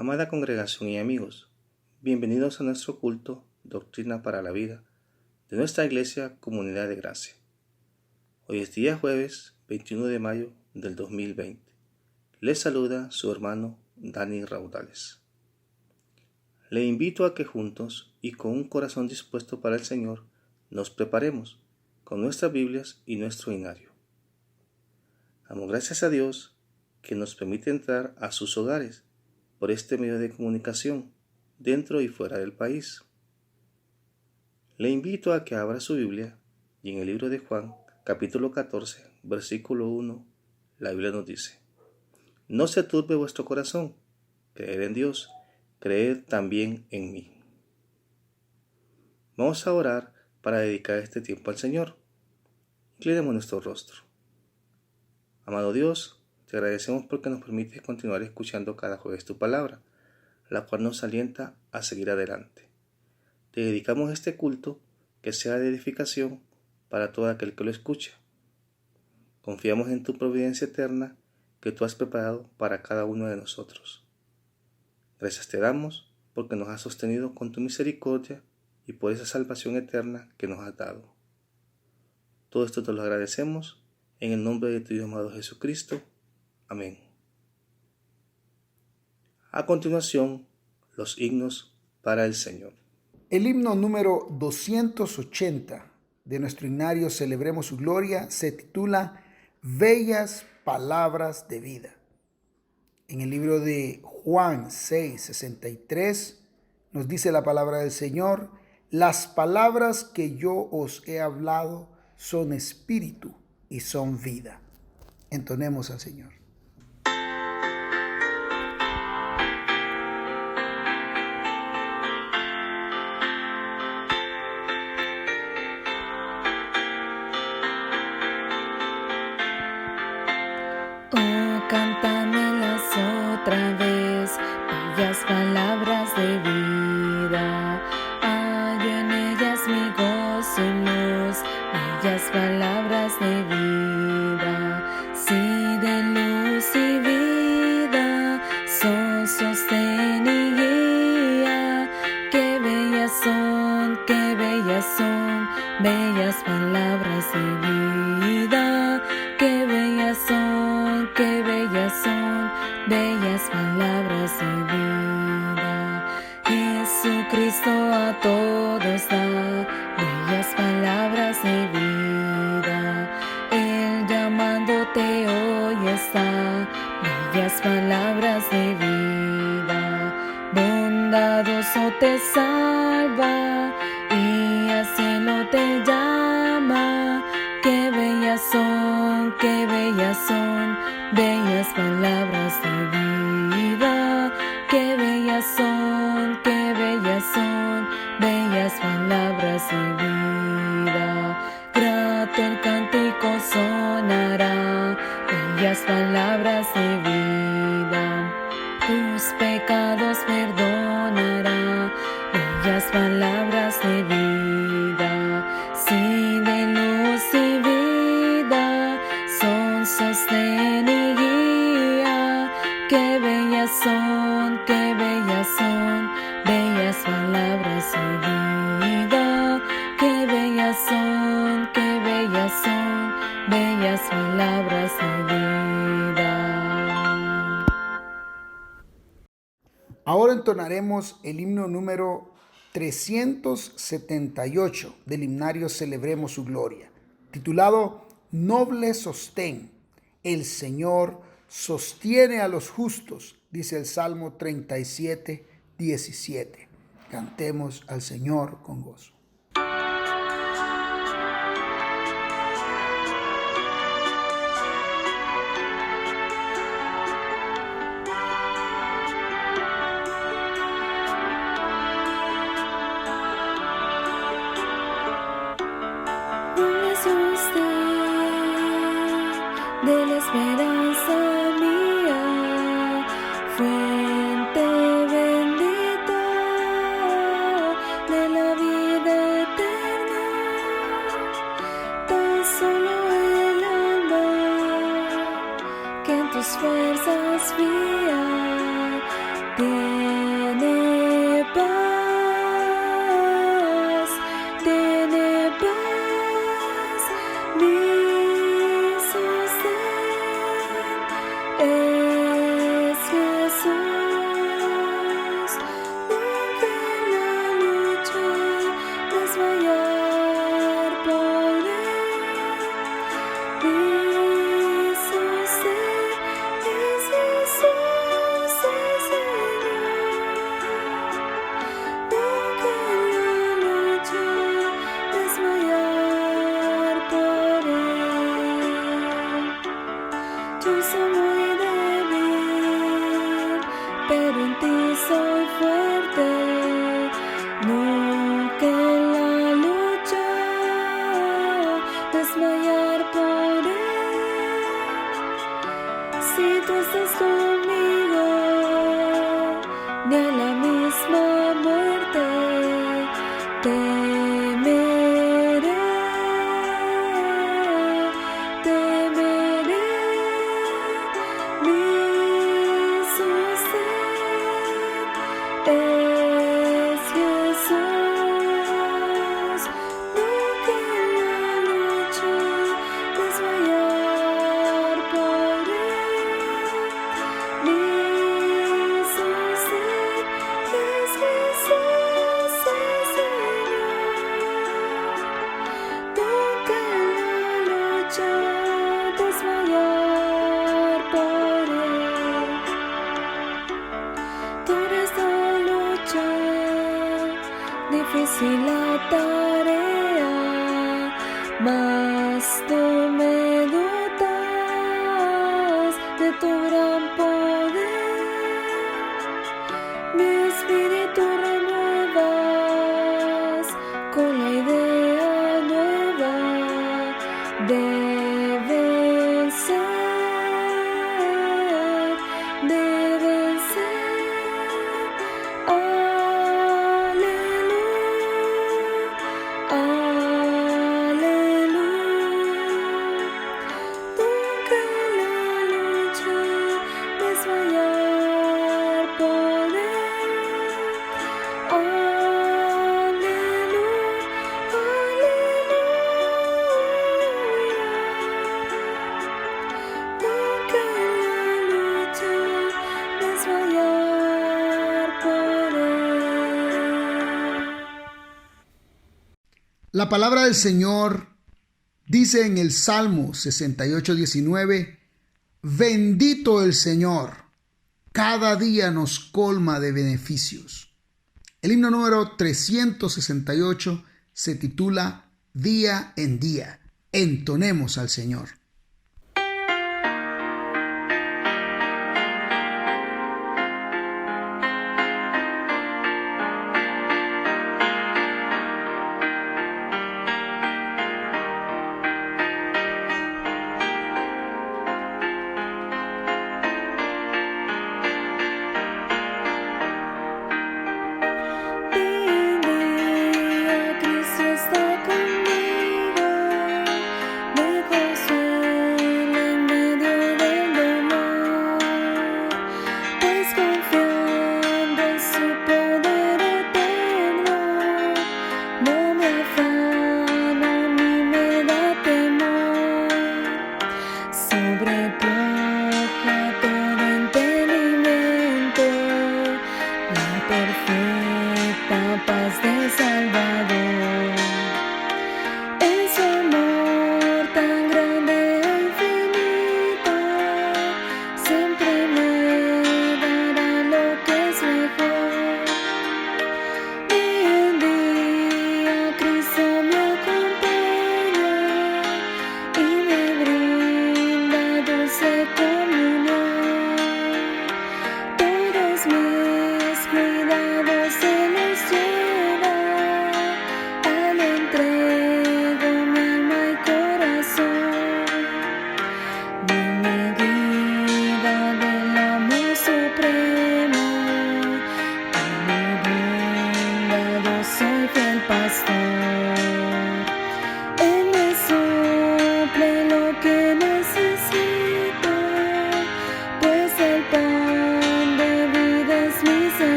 Amada congregación y amigos, bienvenidos a nuestro culto Doctrina para la Vida de nuestra Iglesia Comunidad de Gracia. Hoy es día jueves 21 de mayo del 2020. Les saluda su hermano Dani Raudales. Le invito a que juntos y con un corazón dispuesto para el Señor nos preparemos con nuestras Biblias y nuestro himnario. Damos gracias a Dios que nos permite entrar a sus hogares por este medio de comunicación, dentro y fuera del país. Le invito a que abra su Biblia y en el libro de Juan, capítulo 14, versículo 1, la Biblia nos dice: No se turbe vuestro corazón, creed en Dios, creed también en mí. Vamos a orar para dedicar este tiempo al Señor. Inclinemos nuestro rostro. Amado Dios, te agradecemos porque nos permites continuar escuchando cada jueves tu palabra, la cual nos alienta a seguir adelante. Te dedicamos este culto que sea de edificación para todo aquel que lo escuche. Confiamos en tu providencia eterna que tú has preparado para cada uno de nosotros. Gracias te damos porque nos has sostenido con tu misericordia y por esa salvación eterna que nos has dado. Todo esto te lo agradecemos en el nombre de tu Hijo amado Jesucristo. Amén. A continuación, los himnos para el Señor. El himno número 280 de nuestro himnario Celebremos su Gloria se titula Bellas Palabras de Vida. En el libro de Juan 6:63 nos dice la palabra del Señor: Las palabras que yo os he hablado son espíritu y son vida. Entonemos al Señor. Cántamelas otra vez, bellas palabras de vida. Hallo en ellas mi gozo y luz, bellas palabras de vida. Sí, de luz y vida, son sostén y guía. Qué bellas son, bellas palabras de vida. Qué bellas son, bellas palabras de vida. Jesucristo a todos da bellas palabras de vida. Él llamándote hoy está, bellas palabras de vida. Bondadoso te salva y al cielo te llama. Qué bellas son, bellas palabras de vida. Qué bellas son, bellas palabras de vida. Grato el cántico sonará, bellas palabras de vida. Tus pecados perdonará, bellas palabras de vida. Sí, de luz y vida, son sostén y guía. Qué bellas son, bellas palabras de vida. Qué bellas son, bellas palabras de vida. Ahora entonaremos el himno número 378 del himnario Celebremos su Gloria, titulado Noble sostén. El Señor sostiene a los justos, dice el Salmo 37:17. Cantemos al Señor con gozo. De la esperanza mía, fuente bendita de la vida eterna, tan solo el alma que en tus fuerzas fía. pero en ti soy fuerte. No que en la lucha desmayar por él. Si tú estás conmigo, ni a la misma muerte temeré, temeré. Mi sostén es Jesús. Nunca en la lucha desmayar por él. Mi sostén es Jesús, el Señor. Nunca en la lucha desmayar por él. Toda esta lucha, difícil la tarea, mas tú me dotas de tu gran poder. Mi espíritu renuevas con la idea nueva de vencer, de vencer. Aleluya, aleluya. Nunca en la lucha desmayar por él. Aleluya, aleluya. Nunca en la lucha desmayar por él. La palabra del Señor dice en el Salmo 68:19, bendito el Señor, cada día nos colma de beneficios. El himno número 368 se titula Día en Día. Entonemos al Señor. Día Cristo está conmigo, me gozo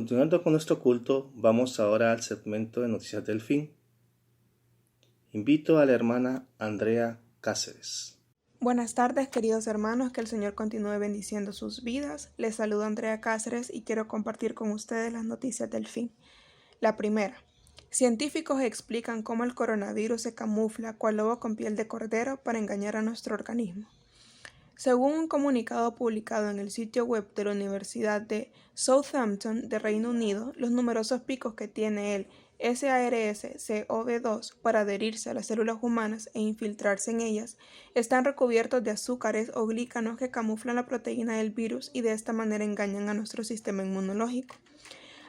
Continuando con nuestro culto, vamos ahora al segmento de Noticias del Fin. Invito a la hermana Andrea Cáceres. Buenas tardes, queridos hermanos, que el Señor continúe bendiciendo sus vidas. Les saludo Andrea Cáceres y quiero compartir con ustedes las noticias del fin. La primera. Científicos explican cómo el coronavirus se camufla cual lobo con piel de cordero para engañar a nuestro organismo. Según un comunicado publicado en el sitio web de la Universidad de Southampton de Reino Unido, los numerosos picos que tiene el SARS-CoV-2 para adherirse a las células humanas e infiltrarse en ellas están recubiertos de azúcares o glícanos que camuflan la proteína del virus y de esta manera engañan a nuestro sistema inmunológico.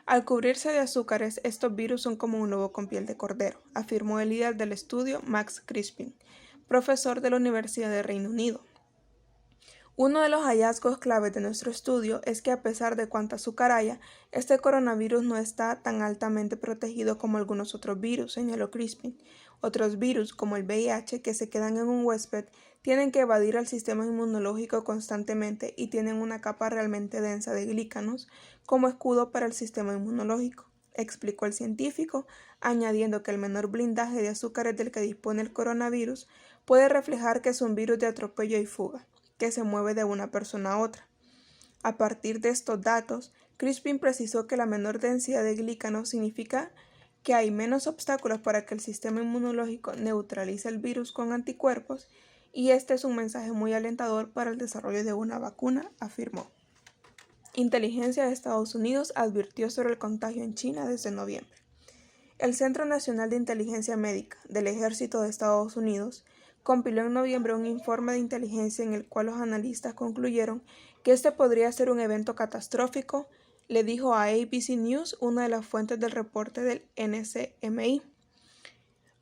Al cubrirse de azúcares, estos virus son como un lobo con piel de cordero, afirmó el líder del estudio, Max Crispin, profesor de la Universidad de Reino Unido. Uno de los hallazgos claves de nuestro estudio es que a pesar de cuánta azúcar haya, este coronavirus no está tan altamente protegido como algunos otros virus, señaló Crispin. Otros virus, como el VIH, que se quedan en un huésped, tienen que evadir al sistema inmunológico constantemente y tienen una capa realmente densa de glícanos como escudo para el sistema inmunológico, explicó el científico, añadiendo que el menor blindaje de azúcares del que dispone el coronavirus puede reflejar que es un virus de atropello y fuga, que se mueve de una persona a otra. A partir de estos datos, Crispin precisó que la menor densidad de glícanos significa que hay menos obstáculos para que el sistema inmunológico neutralice el virus con anticuerpos, y este es un mensaje muy alentador para el desarrollo de una vacuna, afirmó. Inteligencia de Estados Unidos advirtió sobre el contagio en China desde noviembre. El Centro Nacional de Inteligencia Médica del Ejército de Estados Unidos compiló en noviembre un informe de inteligencia en el cual los analistas concluyeron que este podría ser un evento catastrófico, le dijo a ABC News una de las fuentes del reporte del NCMI.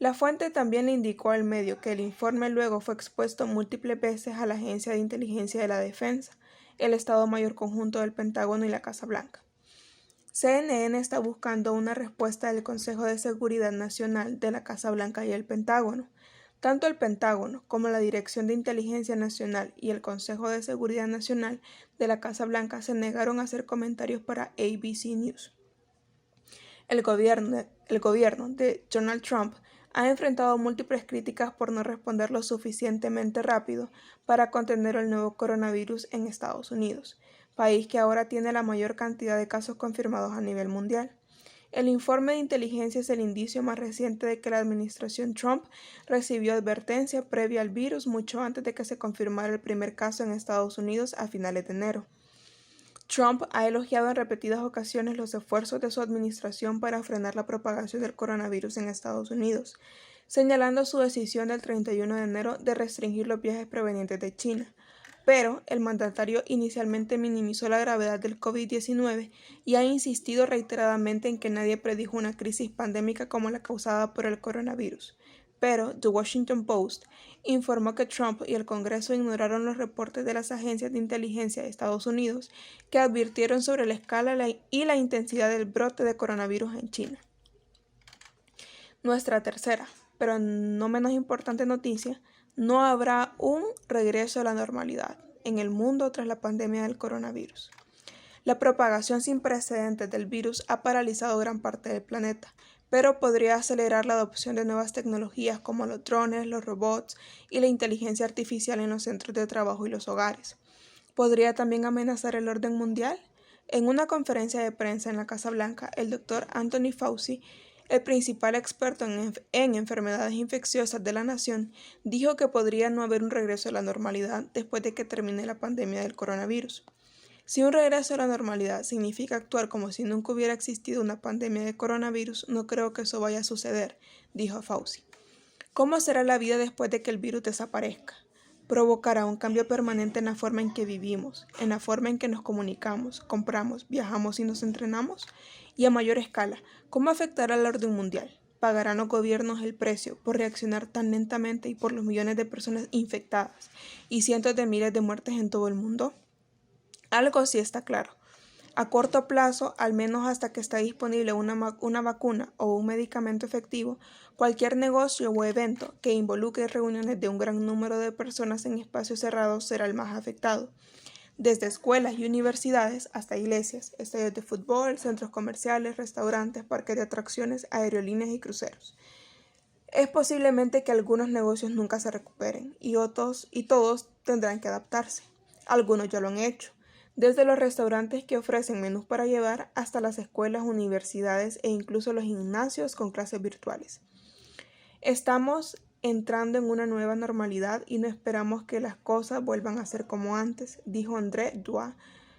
La fuente también le indicó al medio que el informe luego fue expuesto múltiples veces a la Agencia de Inteligencia de la Defensa, el Estado Mayor Conjunto del Pentágono y la Casa Blanca. CNN está buscando una respuesta del Consejo de Seguridad Nacional de la Casa Blanca y el Pentágono. Tanto el Pentágono como la Dirección de Inteligencia Nacional y el Consejo de Seguridad Nacional de la Casa Blanca se negaron a hacer comentarios para ABC News. El gobierno de Donald Trump ha enfrentado múltiples críticas por no responder lo suficientemente rápido para contener el nuevo coronavirus en Estados Unidos, país que ahora tiene la mayor cantidad de casos confirmados a nivel mundial. El informe de inteligencia es el indicio más reciente de que la administración Trump recibió advertencia previa al virus mucho antes de que se confirmara el primer caso en Estados Unidos a finales de enero. Trump ha elogiado en repetidas ocasiones los esfuerzos de su administración para frenar la propagación del coronavirus en Estados Unidos, señalando su decisión del 31 de enero de restringir los viajes provenientes de China. Pero el mandatario inicialmente minimizó la gravedad del COVID-19 y ha insistido reiteradamente en que nadie predijo una crisis pandémica como la causada por el coronavirus. Pero The Washington Post informó que Trump y el Congreso ignoraron los reportes de las agencias de inteligencia de Estados Unidos que advirtieron sobre la escala y la intensidad del brote de coronavirus en China. Nuestra tercera, pero no menos importante noticia: no habrá un regreso a la normalidad en el mundo tras la pandemia del coronavirus. La propagación sin precedentes del virus ha paralizado gran parte del planeta, pero podría acelerar la adopción de nuevas tecnologías como los drones, los robots y la inteligencia artificial en los centros de trabajo y los hogares. ¿Podría también amenazar el orden mundial? En una conferencia de prensa en la Casa Blanca, el Dr. Anthony Fauci, el principal experto en enfermedades infecciosas de la nación, dijo que podría no haber un regreso a la normalidad después de que termine la pandemia del coronavirus. Si un regreso a la normalidad significa actuar como si nunca hubiera existido una pandemia de coronavirus, no creo que eso vaya a suceder, dijo Fauci. ¿Cómo será la vida después de que el virus desaparezca? Provocará un cambio permanente en la forma en que vivimos, en la forma en que nos comunicamos, compramos, viajamos y nos entrenamos. Y a mayor escala, ¿cómo afectará al orden mundial? ¿Pagarán los gobiernos el precio por reaccionar tan lentamente y por los millones de personas infectadas y cientos de miles de muertes en todo el mundo? Algo sí está claro. A corto plazo, al menos hasta que esté disponible una vacuna o un medicamento efectivo, cualquier negocio o evento que involucre reuniones de un gran número de personas en espacios cerrados será el más afectado. desde escuelas y universidades hasta iglesias, estadios de fútbol, centros comerciales, restaurantes, parques de atracciones, aerolíneas y cruceros. Es posiblemente que algunos negocios nunca se recuperen y todos tendrán que adaptarse. Algunos ya lo han hecho, desde los restaurantes que ofrecen menús para llevar hasta las escuelas, universidades e incluso los gimnasios con clases virtuales. Estamos entrando en una nueva normalidad y no esperamos que las cosas vuelvan a ser como antes, dijo André Dua,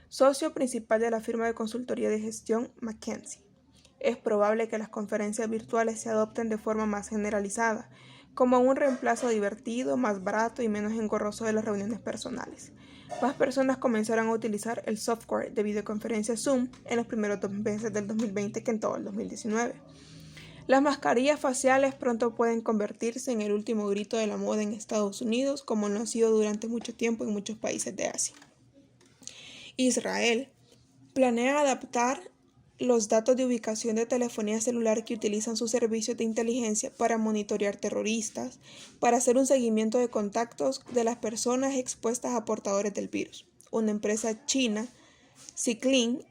socio principal de la firma de consultoría de gestión McKinsey. Es probable que las conferencias virtuales se adopten de forma más generalizada, como un reemplazo divertido, más barato y menos engorroso de las reuniones personales. Más personas comenzaron a utilizar el software de videoconferencia Zoom en los primeros 2 meses del 2020 que en todo el 2019. Las mascarillas faciales pronto pueden convertirse en el último grito de la moda en Estados Unidos, como lo han sido durante mucho tiempo en muchos países de Asia. Israel planea adaptar los datos de ubicación de telefonía celular que utilizan sus servicios de inteligencia para monitorear terroristas, para hacer un seguimiento de contactos de las personas expuestas a portadores del virus. Una empresa china, Zhikling,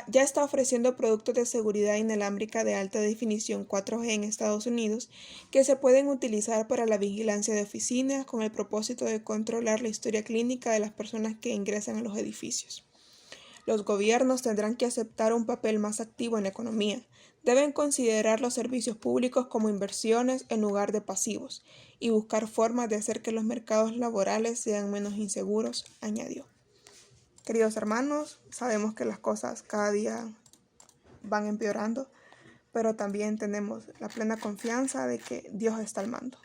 ya está ofreciendo productos de seguridad inalámbrica de alta definición 4G en Estados Unidos que se pueden utilizar para la vigilancia de oficinas con el propósito de controlar la historia clínica de las personas que ingresan a los edificios. Los gobiernos tendrán que aceptar un papel más activo en la economía. Deben considerar los servicios públicos como inversiones en lugar de pasivos y buscar formas de hacer que los mercados laborales sean menos inseguros, añadió. Queridos hermanos, sabemos que las cosas cada día van empeorando, pero también tenemos la plena confianza de que Dios está al mando.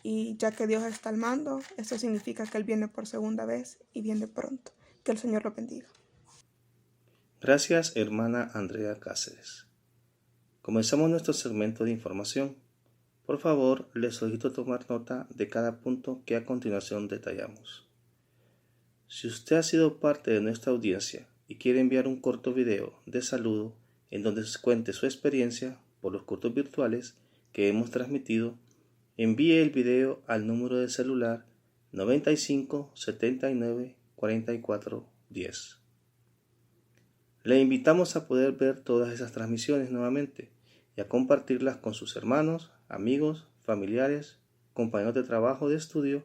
Y ya que Dios está al mando, esto significa que Él viene por segunda vez y viene pronto. Que el Señor lo bendiga. Gracias, hermana Andrea Cáceres. Comenzamos nuestro segmento de información. Por favor, les solicito tomar nota de cada punto que a continuación detallamos. Si usted ha sido parte de nuestra audiencia y quiere enviar un corto video de saludo en donde se cuente su experiencia por los cursos virtuales que hemos transmitido, envíe el video al número de celular 95 79 44 10. Le invitamos a poder ver todas esas transmisiones nuevamente y a compartirlas con sus hermanos, amigos, familiares, compañeros de trabajo, de estudio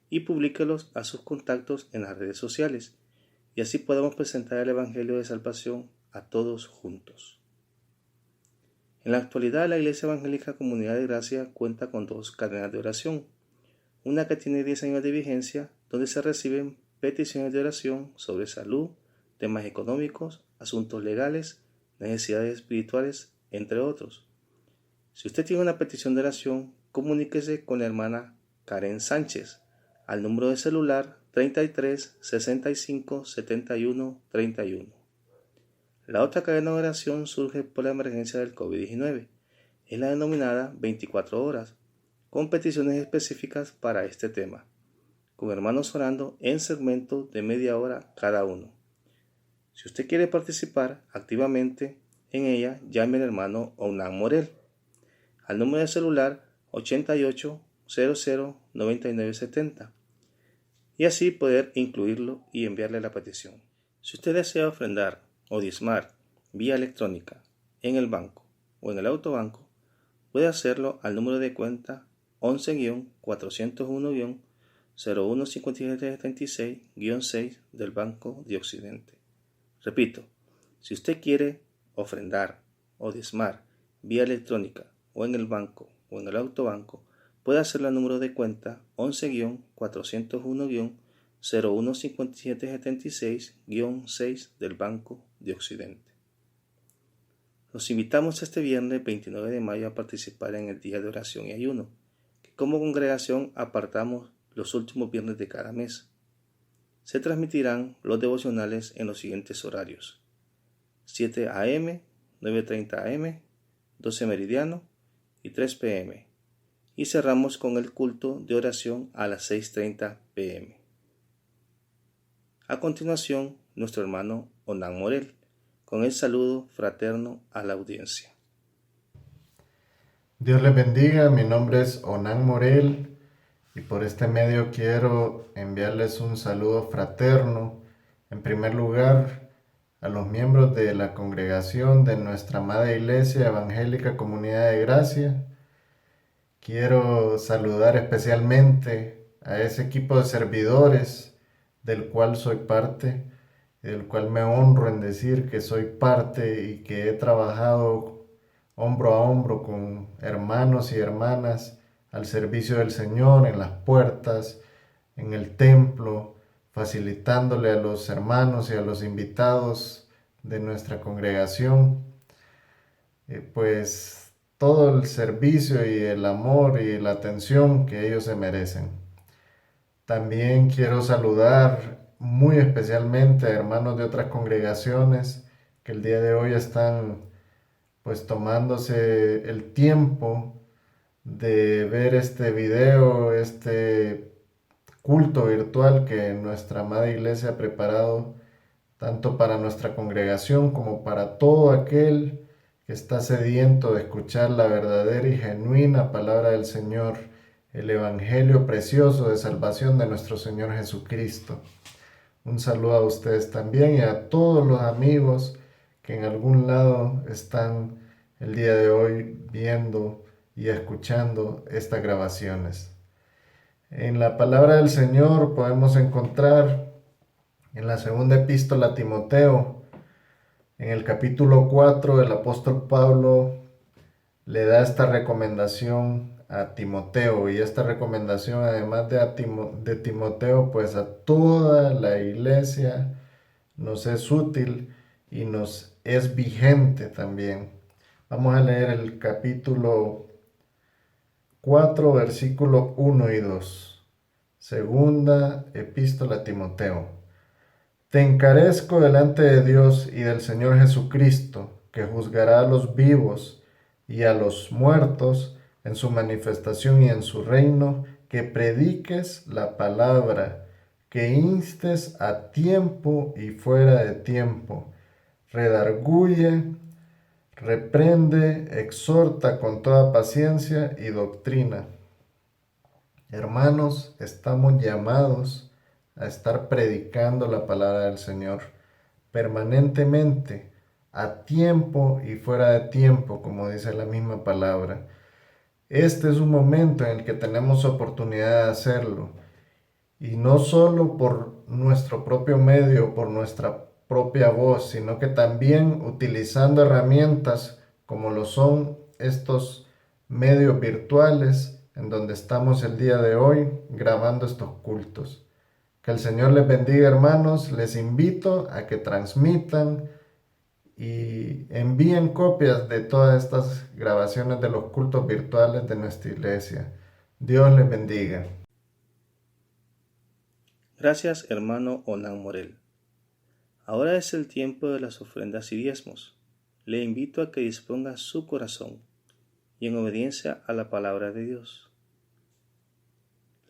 y publíquelos a sus contactos en las redes sociales y así podamos presentar el Evangelio de Salvación a todos juntos. En la actualidad la Iglesia Evangélica Comunidad de Gracia cuenta con 2 cadenas de oración, una que tiene 10 años de vigencia donde se reciben peticiones de oración sobre salud, temas económicos, asuntos legales, necesidades espirituales, entre otros. Si usted tiene una petición de oración, comuníquese con la hermana Karen Sánchez al número de celular 33 65 71 31. La otra cadena de oración surge por la emergencia del COVID-19. Es la denominada 24 horas, con peticiones específicas para este tema, con hermanos orando en segmentos de media hora cada uno. Si usted quiere participar activamente en ella, llame al hermano Onan Morel al número de celular 88 00 99 70 y así poder incluirlo y enviarle la petición. Si usted desea ofrendar o diezmar vía electrónica en el banco o en el autobanco, puede hacerlo al número de cuenta 11-401-015776-6 del Banco de Occidente. Repito, si usted quiere ofrendar o diezmar vía electrónica o en el banco o en el autobanco, puede hacerlo al número de cuenta 11-401-015776-6 del Banco de Occidente. Los invitamos este viernes 29 de mayo a participar en el Día de Oración y Ayuno, que como congregación apartamos los últimos viernes de cada mes. Se transmitirán los devocionales en los siguientes horarios: 7 a.m., 9:30 a.m., 12 meridiano y 3 p.m. Y cerramos con el culto de oración a las 6:30 p.m. A continuación, nuestro hermano Onan Morel, con el saludo fraterno a la audiencia. Dios les bendiga, mi nombre es Onan Morel y por este medio quiero enviarles un saludo fraterno En primer lugar, a los miembros de la congregación de nuestra amada Iglesia Evangélica Comunidad de Gracia. Quiero saludar especialmente a ese equipo de servidores del cual soy parte, del cual me honro en decir que soy parte y que he trabajado hombro a hombro con hermanos y hermanas al servicio del Señor en las puertas, en el templo, facilitándole a los hermanos y a los invitados de nuestra congregación, pues todo el servicio y el amor y la atención que ellos se merecen. También quiero saludar muy especialmente a hermanos de otras congregaciones que el día de hoy están pues tomándose el tiempo de ver este video, este culto virtual que nuestra amada iglesia ha preparado tanto para nuestra congregación como para todo aquel que está sediento de escuchar la verdadera y genuina palabra del Señor, el evangelio precioso de salvación de nuestro Señor Jesucristo. Un saludo a ustedes también y a todos los amigos que en algún lado están el día de hoy viendo y escuchando estas grabaciones. En la palabra del Señor podemos encontrar en la segunda epístola a Timoteo, en el capítulo 4, el apóstol Pablo le da esta recomendación a Timoteo, y esta recomendación además de Timoteo, pues a toda la iglesia nos es útil y nos es vigente también. Vamos a leer el capítulo 4, versículo 1 y 2. Segunda epístola a Timoteo. Te encarezco delante de Dios y del Señor Jesucristo, que juzgará a los vivos y a los muertos en su manifestación y en su reino, que prediques la palabra, que instes a tiempo y fuera de tiempo, redarguye, reprende, exhorta con toda paciencia y doctrina. Hermanos, estamos llamados a estar predicando la palabra del Señor permanentemente, a tiempo y fuera de tiempo, como dice la misma palabra. Este es un momento en el que tenemos oportunidad de hacerlo, y no solo por nuestro propio medio, por nuestra propia voz, sino que también utilizando herramientas como lo son estos medios virtuales en donde estamos el día de hoy grabando estos cultos. Que el Señor les bendiga, hermanos. Les invito a que transmitan y envíen copias de todas estas grabaciones de los cultos virtuales de nuestra iglesia. Dios les bendiga. Gracias, hermano Onan Morel. Ahora es el tiempo de las ofrendas y diezmos. Le invito a que disponga su corazón y en obediencia a la palabra de Dios.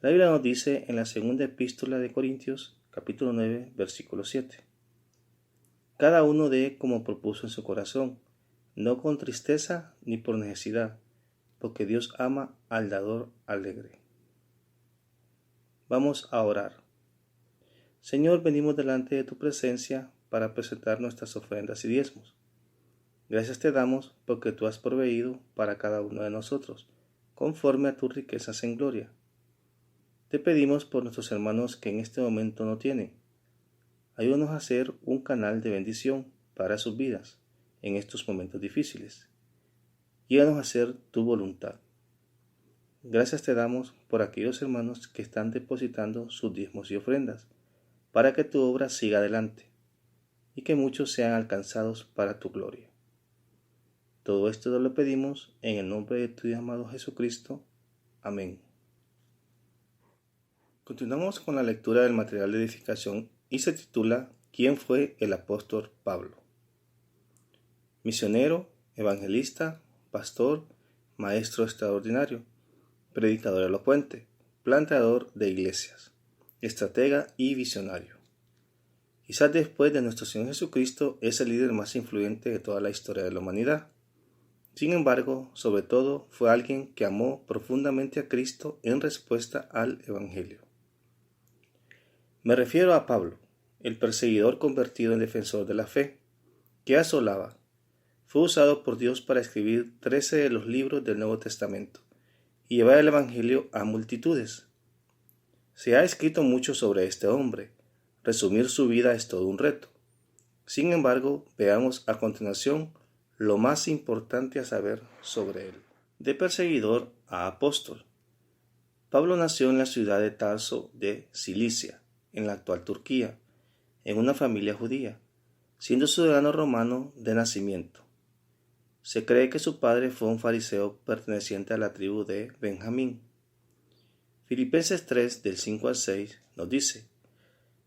La Biblia nos dice en la segunda epístola de Corintios, capítulo 9, versículo 7. Cada uno dé como propuso en su corazón, no con tristeza ni por necesidad, porque Dios ama al dador alegre. Vamos a orar. Señor, venimos delante de tu presencia para presentar nuestras ofrendas y diezmos. Gracias te damos porque tú has proveído para cada uno de nosotros, conforme a tus riquezas en gloria. Te pedimos por nuestros hermanos que en este momento no tienen. Ayúdanos a ser un canal de bendición para sus vidas en estos momentos difíciles. Llévanos a hacer tu voluntad. Gracias te damos por aquellos hermanos que están depositando sus diezmos y ofrendas, para que tu obra siga adelante y que muchos sean alcanzados para tu gloria. Todo esto te lo pedimos en el nombre de tu amado Jesucristo. Amén. Continuamos con la lectura del material de edificación y se titula ¿Quién fue el apóstol Pablo? Misionero, evangelista, pastor, maestro extraordinario, predicador elocuente, plantador de iglesias, estratega y visionario. Quizás después de nuestro Señor Jesucristo es el líder más influyente de toda la historia de la humanidad. Sin embargo, sobre todo, fue alguien que amó profundamente a Cristo en respuesta al Evangelio. Me refiero a Pablo, el perseguidor convertido en defensor de la fe, que asolaba, fue usado por Dios para escribir 13 de los libros del Nuevo Testamento y llevar el Evangelio a multitudes. Se ha escrito mucho sobre este hombre. Resumir su vida es todo un reto. Sin embargo, veamos a continuación lo más importante a saber sobre él. De perseguidor a apóstol. Pablo nació en la ciudad de Tarso de Cilicia, en la actual Turquía, en una familia judía, siendo ciudadano romano de nacimiento. Se cree que su padre fue un fariseo perteneciente a la tribu de Benjamín. Filipenses 3, del 5 al 6, nos dice: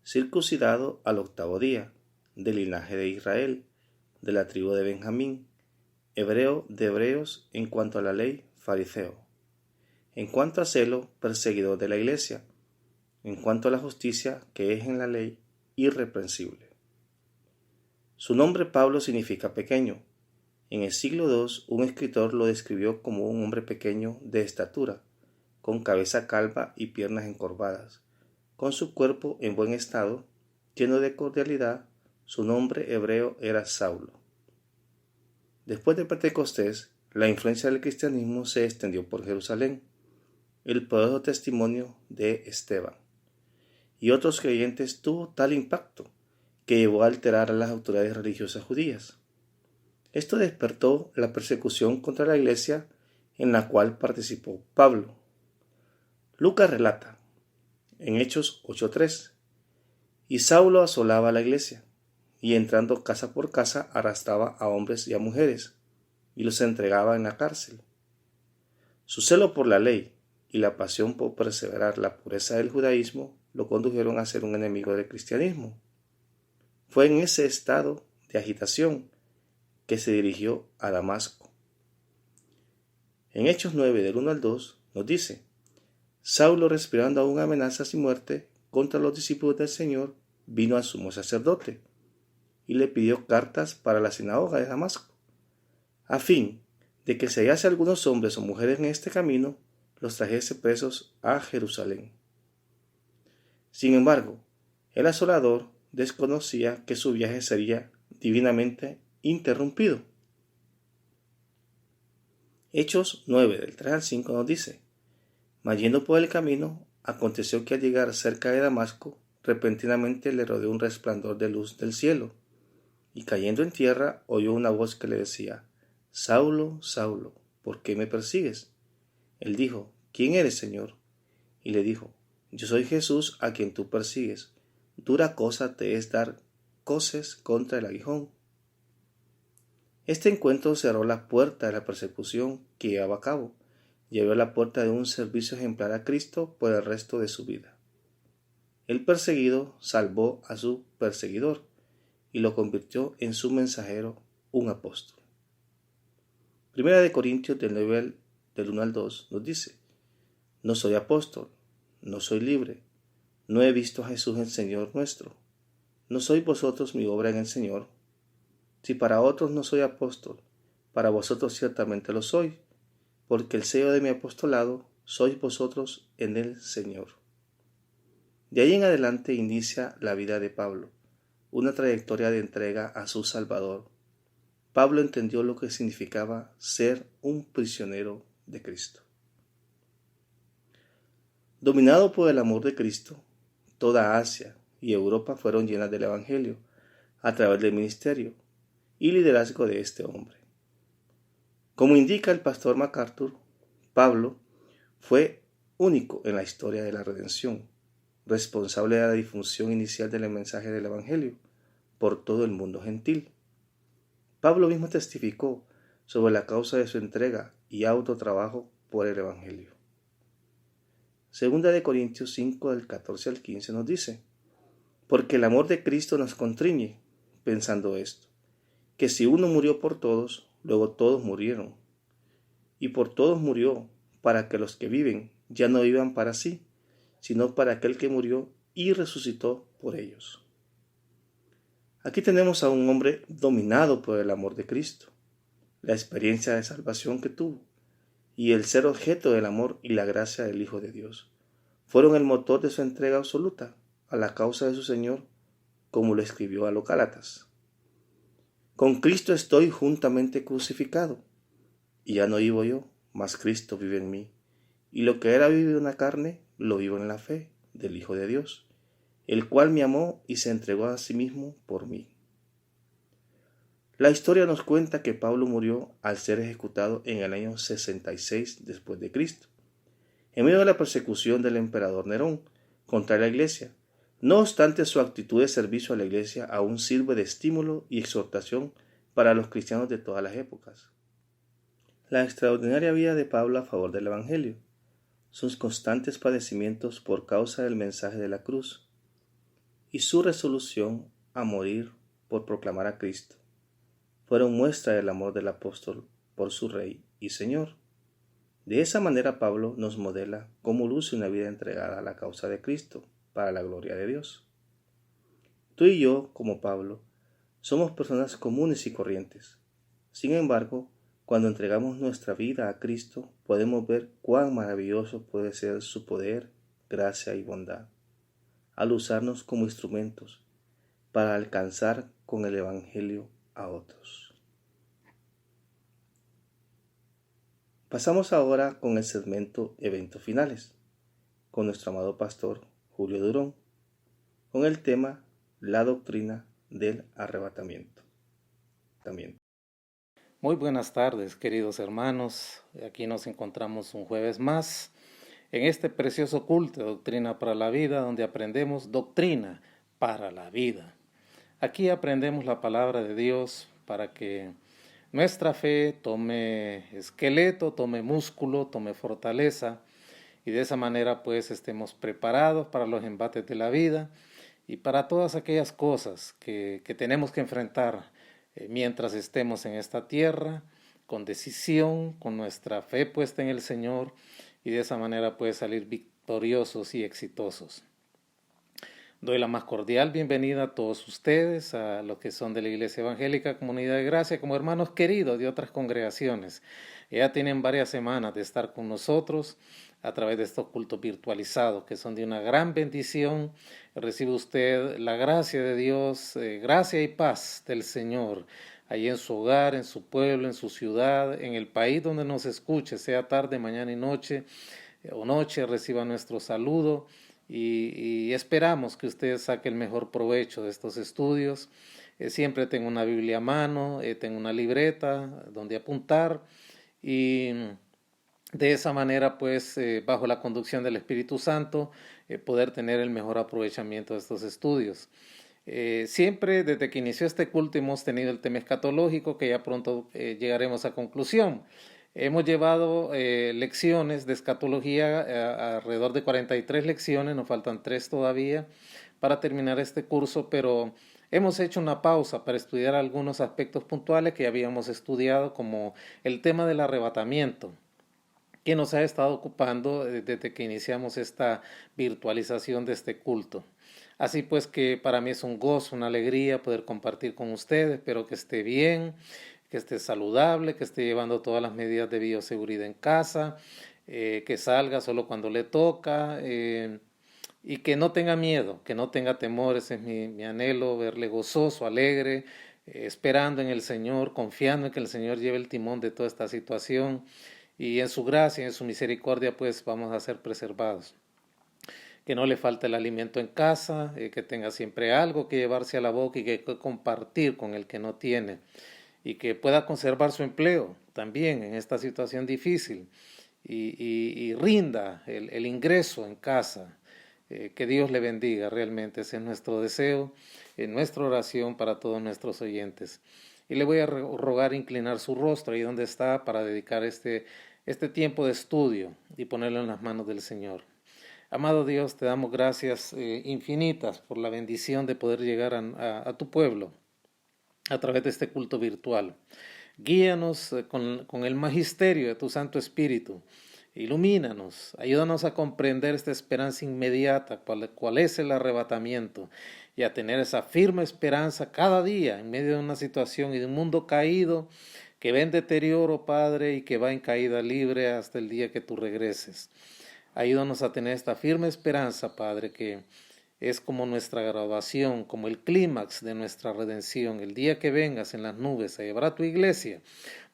circuncidado al 8º día, del linaje de Israel, de la tribu de Benjamín, hebreo de hebreos, en cuanto a la ley, fariseo, en cuanto a celo, perseguidor de la iglesia, en cuanto a la justicia que es en la ley, irreprensible. Su nombre Pablo significa pequeño. En el siglo II, un escritor lo describió como un hombre pequeño de estatura, con cabeza calva y piernas encorvadas, con su cuerpo en buen estado, lleno de cordialidad. Su nombre hebreo era Saulo. Después de Pentecostés, la influencia del cristianismo se extendió por Jerusalén, el poderoso testimonio de Esteban y otros creyentes tuvo tal impacto que llevó a alterar a las autoridades religiosas judías. Esto despertó la persecución contra la iglesia en la cual participó Pablo. Lucas relata, en Hechos 8:3, y Saulo asolaba a la iglesia, y entrando casa por casa arrastraba a hombres y a mujeres, y los entregaba en la cárcel. Su celo por la ley y la pasión por perseverar la pureza del judaísmo lo condujeron a ser un enemigo del cristianismo. Fue en ese estado de agitación que se dirigió a Damasco. En Hechos 9, del 1 al 2, nos dice: Saulo, respirando aún amenazas y muerte contra los discípulos del Señor, vino al sumo sacerdote y le pidió cartas para la sinagoga de Damasco, a fin de que si hallase algunos hombres o mujeres en este camino, los trajese presos a Jerusalén. Sin embargo, el asolador desconocía que su viaje sería divinamente interrumpido. Hechos 9, del 3 al 5 nos dice: mas yendo por el camino, aconteció que al llegar cerca de Damasco, repentinamente le rodeó un resplandor de luz del cielo, y cayendo en tierra oyó una voz que le decía: Saulo, Saulo, ¿por qué me persigues? Él dijo: ¿quién eres, Señor? Y le dijo: yo soy Jesús a quien tú persigues. Dura cosa te es dar coces contra el aguijón. Este encuentro cerró la puerta de la persecución que llevaba a cabo y abrió la puerta de un servicio ejemplar a Cristo por el resto de su vida. El perseguido salvó a su perseguidor y lo convirtió en su mensajero, un apóstol. Primera de Corintios del 9, del 1 al 2 nos dice: no soy apóstol, no soy libre, no he visto a Jesús el Señor nuestro, no sois vosotros mi obra en el Señor. Si para otros no soy apóstol, para vosotros ciertamente lo soy, porque el sello de mi apostolado sois vosotros en el Señor. De ahí en adelante inicia la vida de Pablo, una trayectoria de entrega a su Salvador. Pablo entendió lo que significaba ser un prisionero de Cristo. Dominado por el amor de Cristo, toda Asia y Europa fueron llenas del Evangelio a través del ministerio y liderazgo de este hombre. Como indica el pastor MacArthur, Pablo fue único en la historia de la redención, responsable de la difusión inicial del mensaje del Evangelio por todo el mundo gentil. Pablo mismo testificó sobre la causa de su entrega y autotrabajo por el Evangelio. Segunda de Corintios 5, del 14 al 15 nos dice: porque el amor de Cristo nos constriñe, pensando esto, que si uno murió por todos, luego todos murieron. Y por todos murió, para que los que viven ya no vivan para sí, sino para aquel que murió y resucitó por ellos. Aquí tenemos a un hombre dominado por el amor de Cristo, la experiencia de salvación que tuvo, y el ser objeto del amor y la gracia del Hijo de Dios fueron el motor de su entrega absoluta a la causa de su Señor como lo escribió a los Gálatas. Con Cristo estoy juntamente crucificado, y ya no vivo yo, mas Cristo vive en mí. Y lo que era vivido en la carne, lo vivo en la fe del Hijo de Dios, el cual me amó y se entregó a sí mismo por mí. La historia nos cuenta que Pablo murió al ser ejecutado en el año 66 después de Cristo, en medio de la persecución del emperador Nerón contra la iglesia. No obstante, su actitud de servicio a la iglesia aún sirve de estímulo y exhortación para los cristianos de todas las épocas. La extraordinaria vida de Pablo a favor del Evangelio, sus constantes padecimientos por causa del mensaje de la cruz y su resolución a morir por proclamar a Cristo, fueron muestra del amor del apóstol por su Rey y Señor. De esa manera Pablo nos modela cómo luce una vida entregada a la causa de Cristo para la gloria de Dios. Tú y yo, como Pablo, somos personas comunes y corrientes. Sin embargo, cuando entregamos nuestra vida a Cristo, podemos ver cuán maravilloso puede ser su poder, gracia y bondad, al usarnos como instrumentos para alcanzar con el Evangelio a otros. Pasamos ahora con el segmento Eventos Finales, con nuestro amado pastor Julio Durón, con el tema La doctrina del arrebatamiento. Muy buenas tardes, queridos hermanos. Aquí nos encontramos un jueves más en este precioso culto de Doctrina para la Vida, donde aprendemos doctrina para la vida. Aquí aprendemos la palabra de Dios para que nuestra fe tome esqueleto, tome músculo, tome fortaleza, y de esa manera pues estemos preparados para los embates de la vida y para todas aquellas cosas que tenemos que enfrentar mientras estemos en esta tierra, con decisión, con nuestra fe puesta en el Señor, y de esa manera pues salir victoriosos y exitosos. Doy la más cordial bienvenida a todos ustedes, a los que son de la Iglesia Evangélica Comunidad de Gracia, como hermanos queridos de otras congregaciones. Ya tienen varias semanas de estar con nosotros a través de estos cultos virtualizados, que son de una gran bendición. Recibe usted la gracia de Dios, gracia y paz del Señor, allí en su hogar, en su pueblo, en su ciudad, en el país donde nos escuche, sea tarde, mañana y noche o noche, reciba nuestro saludo. Y esperamos que usted saque el mejor provecho de estos estudios. Siempre tengo una Biblia a mano, tengo una libreta donde apuntar, y de esa manera, pues, bajo la conducción del Espíritu Santo, poder tener el mejor aprovechamiento de estos estudios. Siempre desde que inició este culto hemos tenido el tema escatológico, que ya pronto llegaremos a conclusión. Hemos llevado lecciones de escatología, alrededor de 43 lecciones, nos faltan 3 todavía para terminar este curso, pero hemos hecho una pausa para estudiar algunos aspectos puntuales que habíamos estudiado, como el tema del arrebatamiento, que nos ha estado ocupando desde que iniciamos esta virtualización de este culto. Así pues que para mí es un gozo, una alegría poder compartir con ustedes. Espero que esté bien, que esté saludable, que esté llevando todas las medidas de bioseguridad en casa, que salga solo cuando le toca, y que no tenga miedo, que no tenga temor. Ese es mi anhelo, verle gozoso, alegre, esperando en el Señor, confiando en que el Señor lleve el timón de toda esta situación, y en su gracia, en su misericordia, pues vamos a ser preservados. Que no le falte el alimento en casa, que tenga siempre algo que llevarse a la boca y que compartir con el que no tiene, y que pueda conservar su empleo también en esta situación difícil, y rinda el ingreso en casa. Que Dios le bendiga, realmente ese es nuestro deseo, nuestra oración para todos nuestros oyentes. Y le voy a rogar inclinar su rostro ahí donde está, para dedicar este tiempo de estudio y ponerlo en las manos del Señor. Amado Dios, te damos gracias infinitas por la bendición de poder llegar a tu pueblo a través de este culto virtual. Guíanos con el magisterio de tu Santo Espíritu. Ilumínanos, ayúdanos a comprender esta esperanza inmediata, cuál es el arrebatamiento, y a tener esa firme esperanza cada día en medio de una situación y de un mundo caído que va en deterioro, Padre, y que va en caída libre hasta el día que tú regreses. Ayúdanos a tener esta firme esperanza, Padre, que es como nuestra graduación, como el clímax de nuestra redención. El día que vengas en las nubes a llevar a tu iglesia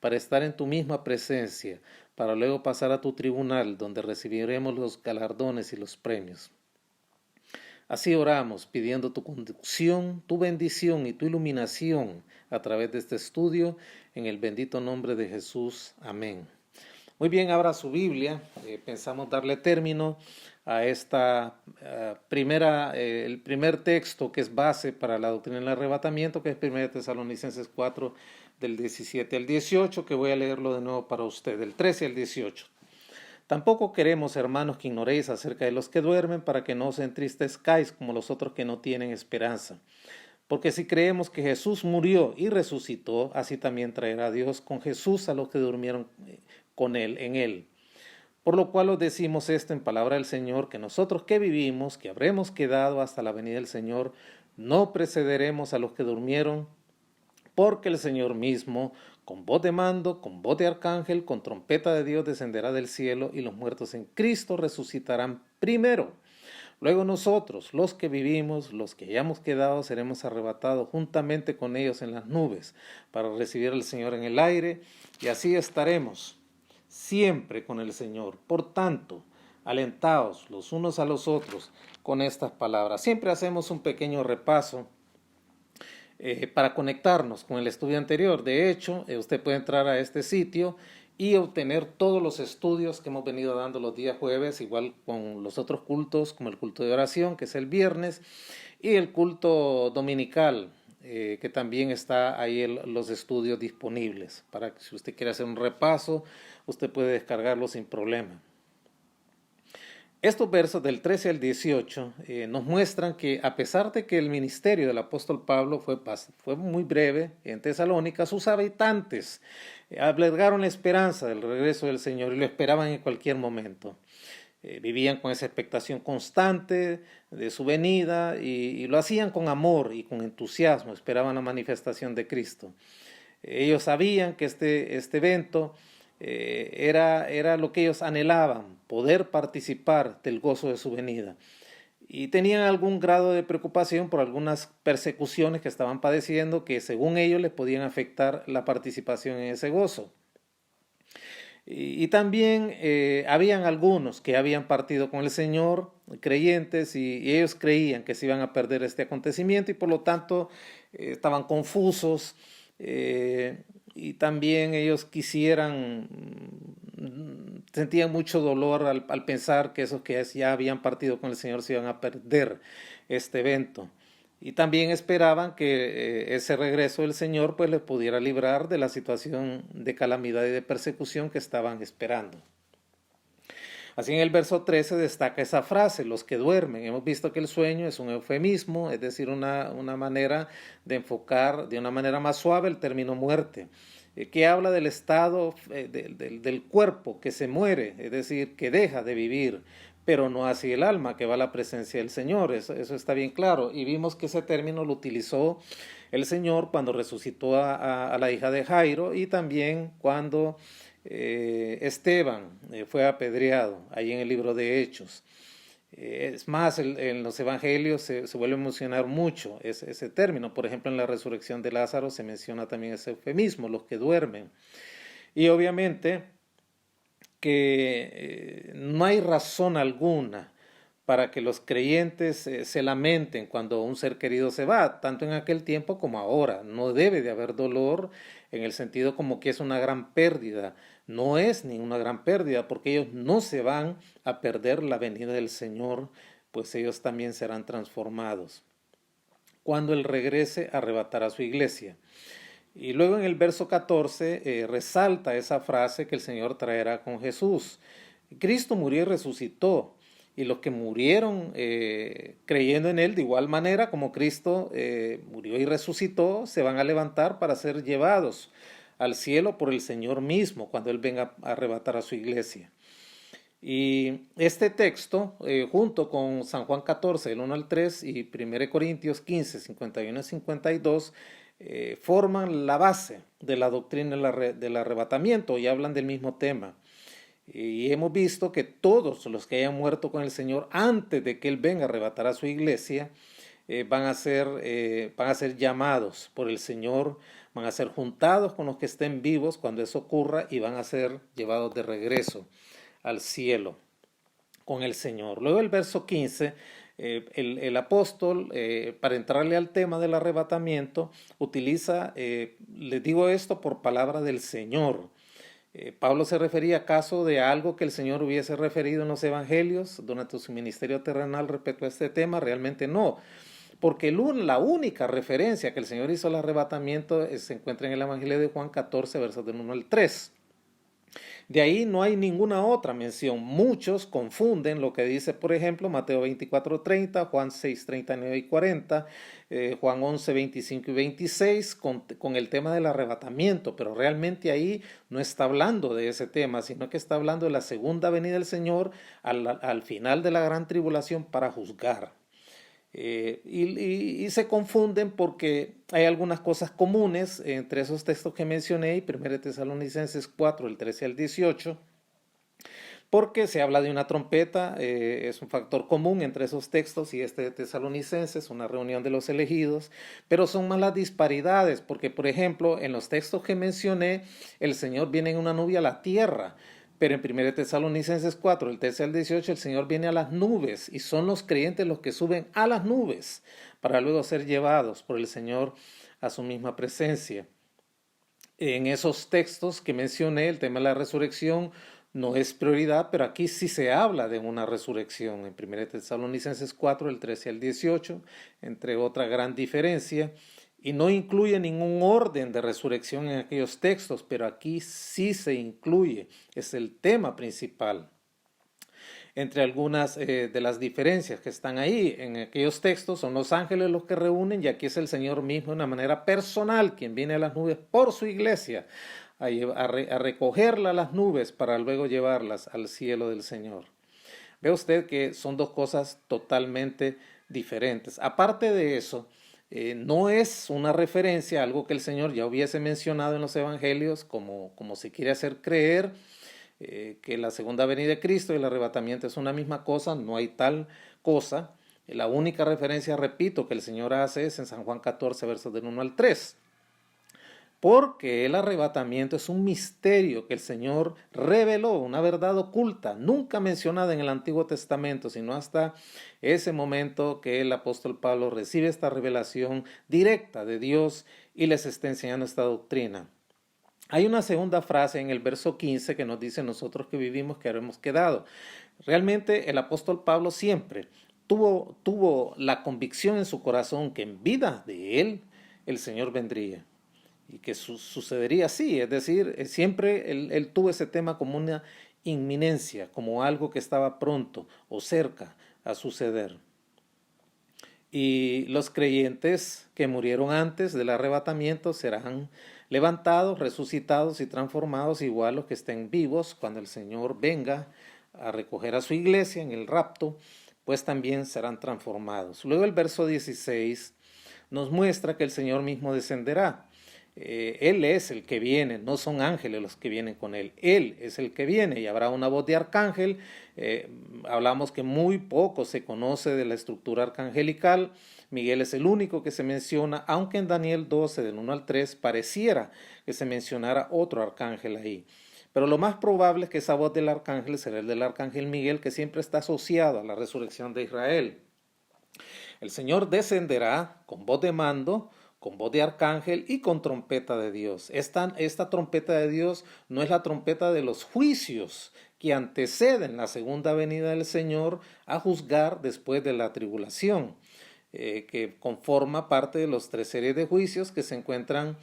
para estar en tu misma presencia, para luego pasar a tu tribunal donde recibiremos los galardones y los premios. Así oramos pidiendo tu conducción, tu bendición y tu iluminación a través de este estudio en el bendito nombre de Jesús. Amén. Muy bien, abra su Biblia. Pensamos darle término a esta el primer texto que es base para la doctrina del arrebatamiento, que es 1 Tesalonicenses 4, del 17 al 18, que voy a leerlo de nuevo para usted, del 13 al 18. Tampoco queremos, hermanos, que ignoréis acerca de los que duermen, para que no os entristezcáis como los otros que no tienen esperanza. Porque si creemos que Jesús murió y resucitó, así también traerá Dios con Jesús a los que durmieron con él, en él. Por lo cual os decimos esto en palabra del Señor, que nosotros que vivimos, que habremos quedado hasta la venida del Señor, no precederemos a los que durmieron, porque el Señor mismo, con voz de mando, con voz de arcángel, con trompeta de Dios descenderá del cielo, y los muertos en Cristo resucitarán primero. Luego nosotros, los que vivimos, los que hayamos quedado, seremos arrebatados juntamente con ellos en las nubes, para recibir al Señor en el aire, y así estaremos siempre con el Señor. Por tanto, alentaos los unos a los otros con estas palabras. Siempre hacemos un pequeño repaso para conectarnos con el estudio anterior. De hecho, usted puede entrar a este sitio y obtener todos los estudios que hemos venido dando los días jueves, igual con los otros cultos, como el culto de oración, que es el viernes, y el culto dominical, que también está ahí los estudios disponibles. Para que si usted quiere hacer un repaso, usted puede descargarlo sin problema. Estos versos del 13 al 18 nos muestran que a pesar de que el ministerio del apóstol Pablo fue muy breve en Tesalónica, sus habitantes albergaron la esperanza del regreso del Señor y lo esperaban en cualquier momento. Vivían con esa expectación constante de su venida y lo hacían con amor y con entusiasmo, esperaban la manifestación de Cristo. Ellos sabían que este evento era lo que ellos anhelaban, poder participar del gozo de su venida. Y tenían algún grado de preocupación por algunas persecuciones que estaban padeciendo, que según ellos les podían afectar la participación en ese gozo. Y también habían algunos que habían partido con el Señor, creyentes, y ellos creían que se iban a perder este acontecimiento y por lo tanto estaban confusos. Y también ellos sentían mucho dolor al pensar que esos que ya habían partido con el Señor se iban a perder este evento. Y también esperaban que ese regreso del Señor pues les pudiera librar de la situación de calamidad y de persecución que estaban esperando. Así en el verso 13 destaca esa frase, los que duermen. Hemos visto que el sueño es un eufemismo, es decir, una manera de enfocar de una manera más suave el término muerte, que habla del estado del cuerpo que se muere, es decir, que deja de vivir, pero no así el alma, que va a la presencia del Señor. Eso está bien claro. Y vimos que ese término lo utilizó el Señor cuando resucitó a la hija de Jairo y también cuando Esteban fue apedreado, ahí en el libro de Hechos. Es más, en los evangelios se vuelve a mencionar mucho ese término. Por ejemplo, en la resurrección de Lázaro se menciona también ese eufemismo, los que duermen. Y obviamente que no hay razón alguna para que los creyentes se lamenten cuando un ser querido se va, tanto en aquel tiempo como ahora. No debe de haber dolor en el sentido como que es una gran pérdida. No es ninguna gran pérdida porque ellos no se van a perder la venida del Señor, pues ellos también serán transformados. Cuando Él regrese, arrebatará a su iglesia. Y luego en el verso 14 resalta esa frase que el Señor traerá con Jesús. Cristo murió y resucitó. Y los que murieron creyendo en Él, de igual manera como Cristo murió y resucitó, se van a levantar para ser llevados al cielo por el Señor mismo, cuando Él venga a arrebatar a su iglesia. Y este texto, junto con San Juan 14, el 1 al 3, y 1 Corintios 15, 51 y 52, forman la base de la doctrina del arrebatamiento y hablan del mismo tema. Y hemos visto que todos los que hayan muerto con el Señor antes de que Él venga a arrebatar a su iglesia, van a ser llamados por el Señor, van a ser juntados con los que estén vivos cuando eso ocurra y van a ser llevados de regreso al cielo con el Señor. Luego el verso 15, el apóstol, para entrarle al tema del arrebatamiento, utiliza, les digo esto por palabra del Señor. Pablo se refería acaso de algo que el Señor hubiese referido en los evangelios durante su ministerio terrenal respecto a este tema. Realmente no, porque la única referencia que el Señor hizo al arrebatamiento se encuentra en el Evangelio de Juan 14, versos del 1 al 3. De ahí no hay ninguna otra mención. Muchos confunden lo que dice, por ejemplo, Mateo 24:30, Juan 6:39 y 40, Juan 11:25 y 26 con el tema del arrebatamiento, pero realmente ahí no está hablando de ese tema, sino que está hablando de la segunda venida del Señor al final de la gran tribulación para juzgar. Y se confunden porque hay algunas cosas comunes entre esos textos que mencioné, y 1 Tesalonicenses 4, el 13 al 18, porque se habla de una trompeta, es un factor común entre esos textos y este de Tesalonicenses, una reunión de los elegidos, pero son más las disparidades, porque por ejemplo en los textos que mencioné, el Señor viene en una nube a la tierra, pero en 1 Tesalonicenses 4, el 13 al 18, el Señor viene a las nubes y son los creyentes los que suben a las nubes para luego ser llevados por el Señor a su misma presencia. En esos textos que mencioné, el tema de la resurrección no es prioridad, pero aquí sí se habla de una resurrección. En 1 Tesalonicenses 4, el 13 al 18, entre otra gran diferencia. Y no incluye ningún orden de resurrección en aquellos textos, pero aquí sí se incluye, es el tema principal. Entre algunas de las diferencias que están ahí en aquellos textos son los ángeles los que reúnen, y aquí es el Señor mismo de una manera personal quien viene a las nubes por su iglesia a recogerla a las nubes para luego llevarlas al cielo del Señor. Ve usted que son dos cosas totalmente diferentes. Aparte de eso, no es una referencia a algo que el Señor ya hubiese mencionado en los evangelios, como se quiere hacer creer, que la segunda venida de Cristo y el arrebatamiento es una misma cosa. No hay tal cosa. La única referencia, repito, que el Señor hace es en San Juan 14, versos del 1 al 3. Porque el arrebatamiento es un misterio que el Señor reveló, una verdad oculta, nunca mencionada en el Antiguo Testamento, sino hasta ese momento que el apóstol Pablo recibe esta revelación directa de Dios y les está enseñando esta doctrina. Hay una segunda frase en el verso 15 que nos dice: nosotros que vivimos, que habremos quedado. Realmente el apóstol Pablo siempre tuvo la convicción en su corazón que en vida de él el Señor vendría. Y que sucedería así, es decir, siempre él tuvo ese tema como una inminencia, como algo que estaba pronto o cerca a suceder. Y los creyentes que murieron antes del arrebatamiento serán levantados, resucitados y transformados, igual los que estén vivos cuando el Señor venga a recoger a su iglesia en el rapto, pues también serán transformados. Luego el verso 16 nos muestra que el Señor mismo descenderá. Él es el que viene, no son ángeles los que vienen con él. Él es el que viene y habrá una voz de arcángel. Hablamos que muy poco se conoce de la estructura arcangelical. Miguel es el único que se menciona, aunque en Daniel 12, del 1 al 3, pareciera que se mencionara otro arcángel ahí. Pero lo más probable es que esa voz del arcángel será el del arcángel Miguel, que siempre está asociado a la resurrección de Israel. El Señor descenderá con voz de mando, con voz de arcángel y con trompeta de Dios. Esta trompeta de Dios no es la trompeta de los juicios que anteceden la segunda venida del Señor a juzgar después de la tribulación, que conforma parte de los 3 series de juicios que se encuentran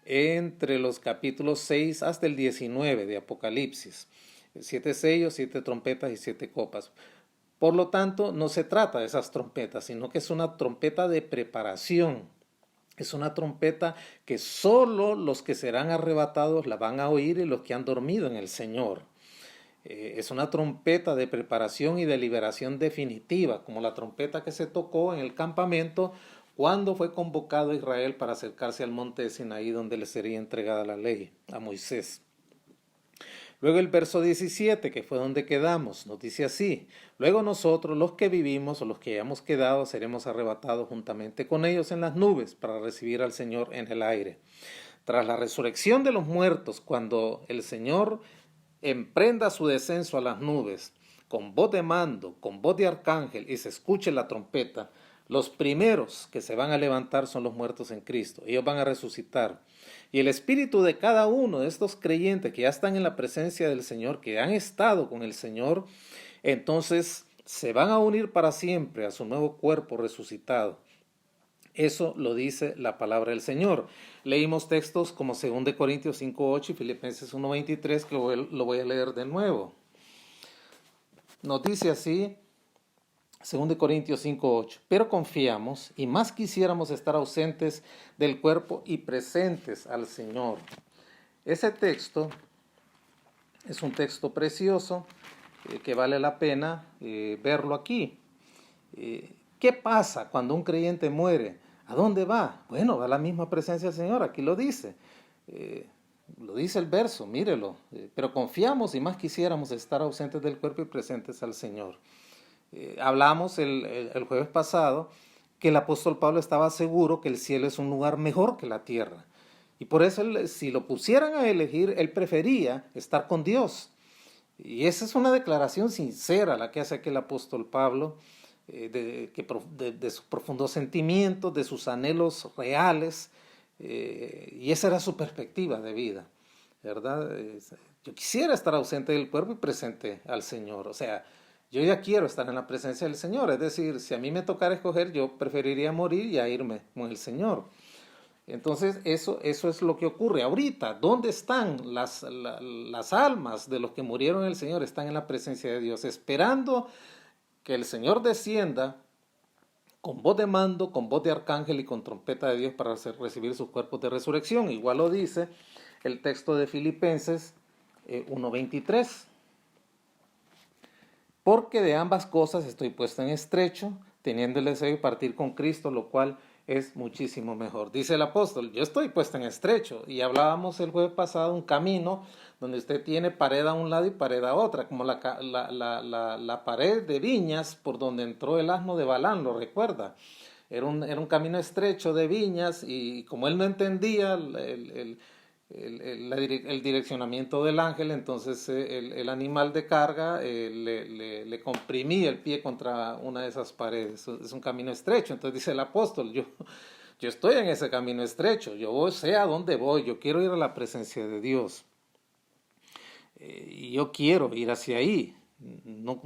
entre los capítulos 6 hasta el 19 de Apocalipsis. 7 sellos, 7 trompetas y 7 copas. Por lo tanto, no se trata de esas trompetas, sino que es una trompeta de preparación. Es una trompeta que solo los que serán arrebatados la van a oír y los que han dormido en el Señor. Es una trompeta de preparación y de liberación definitiva, como la trompeta que se tocó en el campamento cuando fue convocado Israel para acercarse al monte de Sinaí, donde le sería entregada la ley a Moisés. Luego el verso 17, que fue donde quedamos, nos dice así: luego nosotros, los que vivimos o los que hayamos quedado, seremos arrebatados juntamente con ellos en las nubes para recibir al Señor en el aire. Tras la resurrección de los muertos, cuando el Señor emprenda su descenso a las nubes, con voz de mando, con voz de arcángel, y se escuche la trompeta, los primeros que se van a levantar son los muertos en Cristo. Ellos van a resucitar. Y el espíritu de cada uno de estos creyentes que ya están en la presencia del Señor, que han estado con el Señor, entonces se van a unir para siempre a su nuevo cuerpo resucitado. Eso lo dice la palabra del Señor. Leímos textos como 2 Corintios 5:8 y Filipenses 1:23, que lo voy a leer de nuevo. Nos dice así, 2 Corintios 5:8, pero confiamos y más quisiéramos estar ausentes del cuerpo y presentes al Señor. Ese texto es un texto precioso que vale la pena verlo aquí. ¿Qué pasa cuando un creyente muere? ¿A dónde va? Bueno, va a la misma presencia del Señor, aquí lo dice. Lo dice el verso, mírelo. Pero confiamos y más quisiéramos estar ausentes del cuerpo y presentes al Señor. Hablamos el jueves pasado que el apóstol Pablo estaba seguro que el cielo es un lugar mejor que la tierra. Y por eso, si lo pusieran a elegir, él prefería estar con Dios. Y esa es una declaración sincera la que hace aquí el apóstol Pablo, de sus profundos sentimientos, de sus anhelos reales, y esa era su perspectiva de vida, ¿verdad? Yo quisiera estar ausente del cuerpo y presente al Señor, o sea, yo ya quiero estar en la presencia del Señor, es decir, si a mí me tocara escoger, yo preferiría morir y a irme con el Señor. Entonces, eso es lo que ocurre ahorita. ¿Dónde están las almas de los que murieron en el Señor? Están en la presencia de Dios, esperando que el Señor descienda con voz de mando, con voz de arcángel y con trompeta de Dios para recibir sus cuerpos de resurrección. Igual lo dice el texto de Filipenses 1:23. Porque de ambas cosas estoy puesto en estrecho, teniendo el deseo de partir con Cristo, lo cual es muchísimo mejor. Dice el apóstol, yo estoy puesto en estrecho. Y hablábamos el jueves pasado un camino donde usted tiene pared a un lado y pared a otra, como la pared de viñas por donde entró el asno de Balán, ¿lo recuerda? Era un camino estrecho de viñas y como él no entendía el direccionamiento del ángel, entonces el animal de carga le comprimía el pie contra una de esas paredes. Es un camino estrecho. Entonces dice el apóstol, yo estoy en ese camino estrecho, yo sé a dónde voy, yo quiero ir a la presencia de Dios, y yo quiero ir hacia ahí. No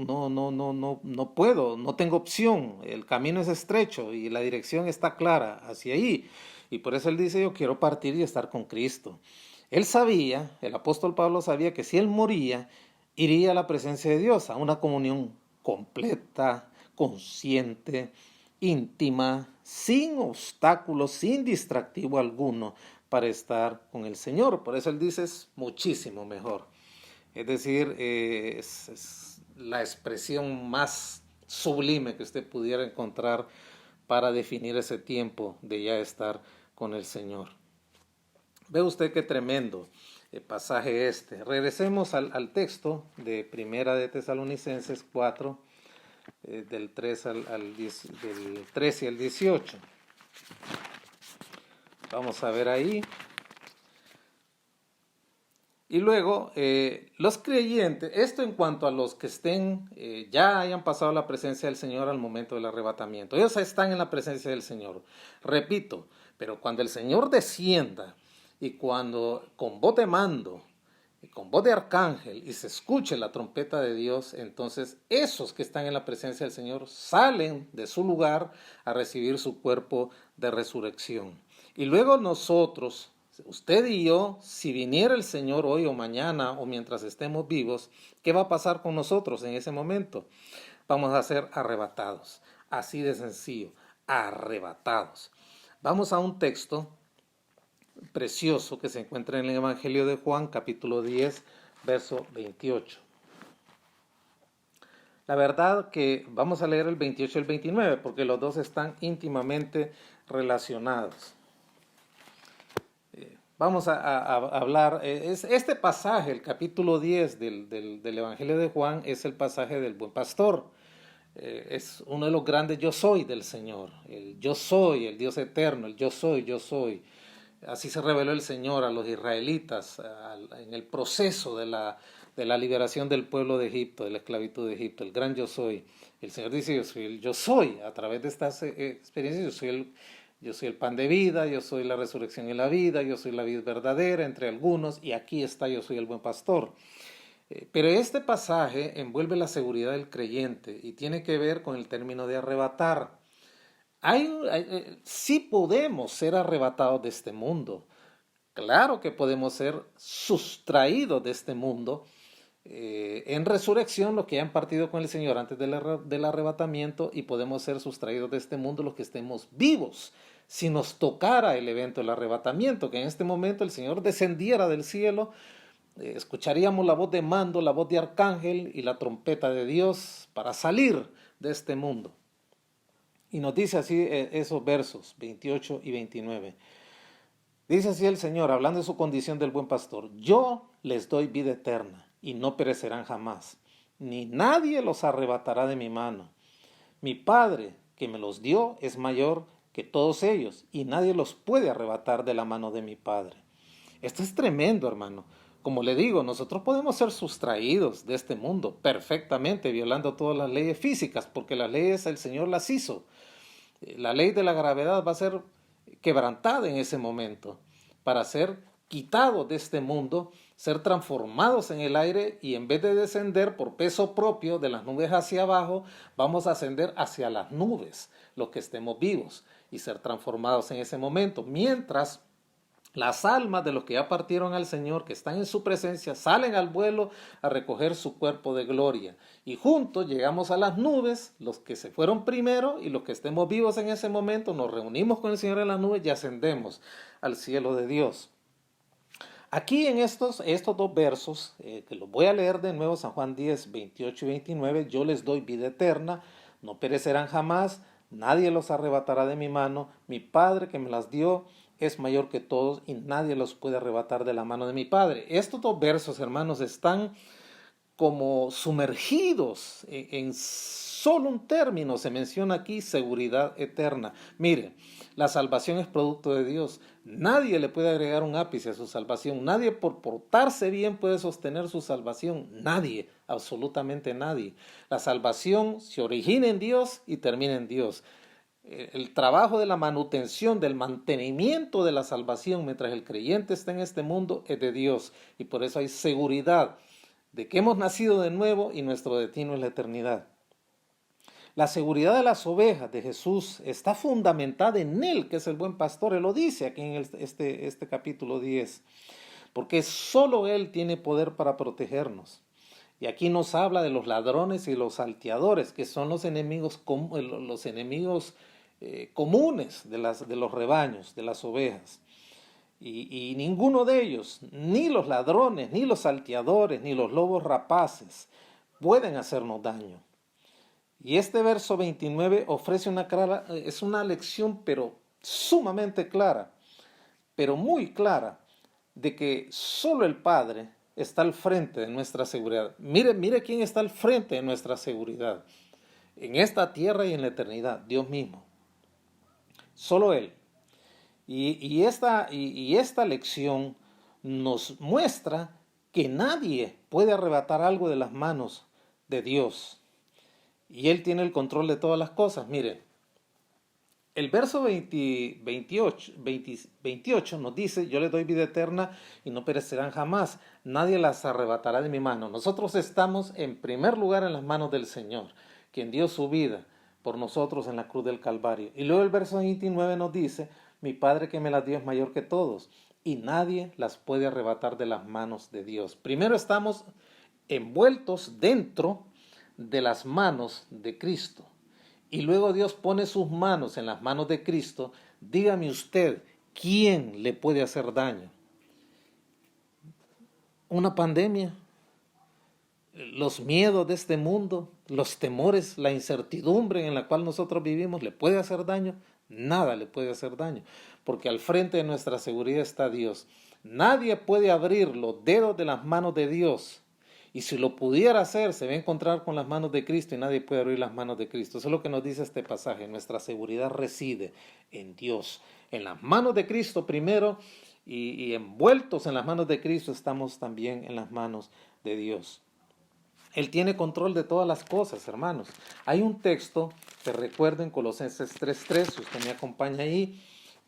puedo, no tengo opción, el camino es estrecho y la dirección está clara hacia ahí. Y por eso él dice, yo quiero partir y estar con Cristo. Él sabía, el apóstol Pablo sabía que si él moría, iría a la presencia de Dios, a una comunión completa, consciente, íntima, sin obstáculos, sin distractivo alguno para estar con el Señor. Por eso él dice, es muchísimo mejor. Es decir, es la expresión más sublime que usted pudiera encontrar para definir ese tiempo de ya estar con el Señor. Ve usted qué tremendo pasaje este. Regresemos al texto de Primera de Tesalonicenses 4, del 13 al 18. Vamos a ver ahí. Y luego, los creyentes, esto en cuanto a los que estén, ya hayan pasado la presencia del Señor al momento del arrebatamiento. Ellos están en la presencia del Señor. Repito, pero cuando el Señor descienda y cuando con voz de mando y con voz de arcángel y se escuche la trompeta de Dios, entonces esos que están en la presencia del Señor salen de su lugar a recibir su cuerpo de resurrección. Y luego nosotros, usted y yo, si viniera el Señor hoy o mañana o mientras estemos vivos, ¿qué va a pasar con nosotros en ese momento? Vamos a ser arrebatados. Así de sencillo, arrebatados. Vamos a un texto precioso que se encuentra en el Evangelio de Juan, capítulo 10, verso 28. La verdad que vamos a leer el 28 y el 29 porque los dos están íntimamente relacionados. Vamos a hablar, este pasaje, el capítulo 10 del Evangelio de Juan, es el pasaje del buen pastor. Es uno de los grandes yo soy del Señor. El yo soy, el Dios eterno, el yo soy, yo soy. Así se reveló el Señor a los israelitas en el proceso de la liberación del pueblo de Egipto, de la esclavitud de Egipto, el gran yo soy. El Señor dice, yo soy el yo soy. A través de estas experiencias, yo soy el pan de vida, yo soy la resurrección y la vida, yo soy la vida verdadera entre algunos, y aquí está, yo soy el buen pastor. Pero este pasaje envuelve la seguridad del creyente y tiene que ver con el término de arrebatar. Sí podemos ser arrebatados de este mundo. Claro que podemos ser sustraídos de este mundo en resurrección, los que hayan partido con el Señor antes del arrebatamiento, y podemos ser sustraídos de este mundo los que estemos vivos. Si nos tocara el evento del arrebatamiento, que en este momento el Señor descendiera del cielo, escucharíamos la voz de mando, la voz de arcángel y la trompeta de Dios para salir de este mundo. Y nos dice así esos versos 28 y 29. Dice así el Señor, hablando de su condición del buen pastor: yo les doy vida eterna y no perecerán jamás, ni nadie los arrebatará de mi mano. Mi Padre que me los dio es mayor que todos ellos, y nadie los puede arrebatar de la mano de mi Padre. Esto es tremendo, hermano. Como le digo, nosotros podemos ser sustraídos de este mundo perfectamente, violando todas las leyes físicas, porque las leyes el Señor las hizo. La ley de la gravedad va a ser quebrantada en ese momento para ser quitados de este mundo, ser transformados en el aire, y en vez de descender por peso propio de las nubes hacia abajo, vamos a ascender hacia las nubes, los que estemos vivos, y ser transformados en ese momento, mientras las almas de los que ya partieron al Señor, que están en su presencia, salen al vuelo a recoger su cuerpo de gloria. Y juntos llegamos a las nubes, los que se fueron primero y los que estemos vivos en ese momento, nos reunimos con el Señor en las nubes y ascendemos al cielo de Dios. Aquí en estos dos versos, que los voy a leer de nuevo, San Juan 10, 28 y 29, yo les doy vida eterna, no perecerán jamás, nadie los arrebatará de mi mano, mi Padre que me las dio es mayor que todos y nadie los puede arrebatar de la mano de mi Padre. Estos dos versos, hermanos, están como sumergidos en solo un término. Se menciona aquí seguridad eterna. Mire, la salvación es producto de Dios. Nadie le puede agregar un ápice a su salvación. Nadie por portarse bien puede sostener su salvación. Nadie, absolutamente nadie. La salvación se origina en Dios y termina en Dios. El trabajo de la manutención, del mantenimiento de la salvación mientras el creyente está en este mundo es de Dios, y por eso hay seguridad de que hemos nacido de nuevo y nuestro destino es la eternidad. La seguridad de las ovejas de Jesús está fundamentada en Él, que es el buen pastor. Él lo dice aquí en este capítulo 10, porque solo Él tiene poder para protegernos. Y aquí nos habla de los ladrones y los salteadores, que son los enemigos comunes de los rebaños, de las ovejas. Y ninguno de ellos, ni los ladrones, ni los salteadores, ni los lobos rapaces, pueden hacernos daño. Y este verso 29 ofrece es una lección, pero sumamente clara, pero muy clara, de que solo el Padre está al frente de nuestra seguridad. Mire quién está al frente de nuestra seguridad, en esta tierra y en la eternidad, Dios mismo. Solo Él. Y esta lección nos muestra que nadie puede arrebatar algo de las manos de Dios. Y Él tiene el control de todas las cosas. Mire, el verso 28 nos dice, yo les doy vida eterna y no perecerán jamás. Nadie las arrebatará de mi mano. Nosotros estamos en primer lugar en las manos del Señor, quien dio su vida por nosotros en la cruz del Calvario. Y luego el verso 29 nos dice, mi Padre que me las dio es mayor que todos y nadie las puede arrebatar de las manos de Dios. Primero estamos envueltos dentro de las manos de Cristo. Y luego Dios pone sus manos en las manos de Cristo. Dígame usted, ¿quién le puede hacer daño? ¿Una pandemia? ¿Los miedos de este mundo? ¿Los temores? ¿La incertidumbre en la cual nosotros vivimos? ¿Le puede hacer daño? Nada le puede hacer daño, porque al frente de nuestra seguridad está Dios. Nadie puede abrir los dedos de las manos de Dios. Y si lo pudiera hacer, se va a encontrar con las manos de Cristo y nadie puede abrir las manos de Cristo. Eso es lo que nos dice este pasaje. Nuestra seguridad reside en Dios, en las manos de Cristo primero, y envueltos en las manos de Cristo estamos también en las manos de Dios. Él tiene control de todas las cosas, hermanos. Hay un texto que recuerden, Colosenses 3:3, si usted me acompaña ahí,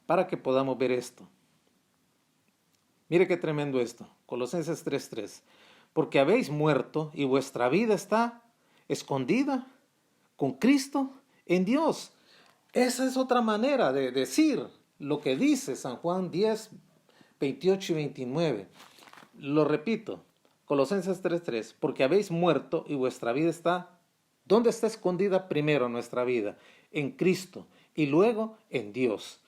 para que podamos ver esto. Mire qué tremendo esto, Colosenses 3:3. Porque habéis muerto y vuestra vida está escondida con Cristo en Dios. Esa es otra manera de decir lo que dice San Juan 10, 28 y 29. Lo repito, Colosenses 3:3. Porque habéis muerto y vuestra vida está... ¿Dónde está escondida primero nuestra vida? En Cristo y luego en Dios.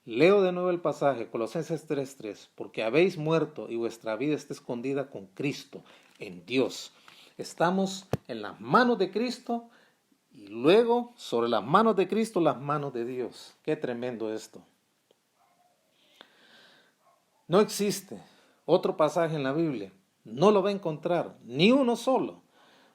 Leo de nuevo el pasaje, Colosenses 3:3, porque habéis muerto y vuestra vida está escondida con Cristo en Dios. Estamos en las manos de Cristo y luego sobre las manos de Cristo, las manos de Dios. Qué tremendo esto. No existe otro pasaje en la Biblia, no lo va a encontrar, ni uno solo,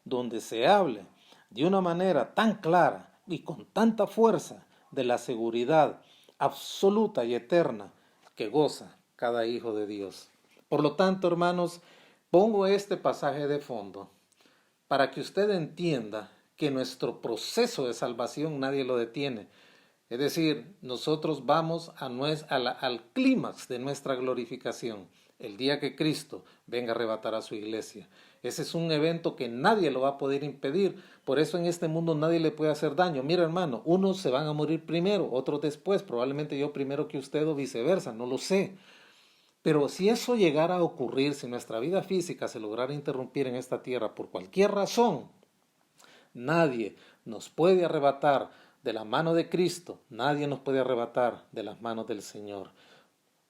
donde se hable de una manera tan clara y con tanta fuerza de la seguridad absoluta y eterna que goza cada hijo de Dios. Por lo tanto, hermanos, pongo este pasaje de fondo para que usted entienda que nuestro proceso de salvación nadie lo detiene. Es decir, nosotros vamos al clímax de nuestra glorificación, el día que Cristo venga a arrebatar a su iglesia. Ese es un evento que nadie lo va a poder impedir. Por eso en este mundo nadie le puede hacer daño. Mira, hermano, unos se van a morir primero, otros después, probablemente yo primero que usted o viceversa, no lo sé. Pero si eso llegara a ocurrir, si nuestra vida física se lograra interrumpir en esta tierra por cualquier razón, nadie nos puede arrebatar de la mano de Cristo, nadie nos puede arrebatar de las manos del Señor.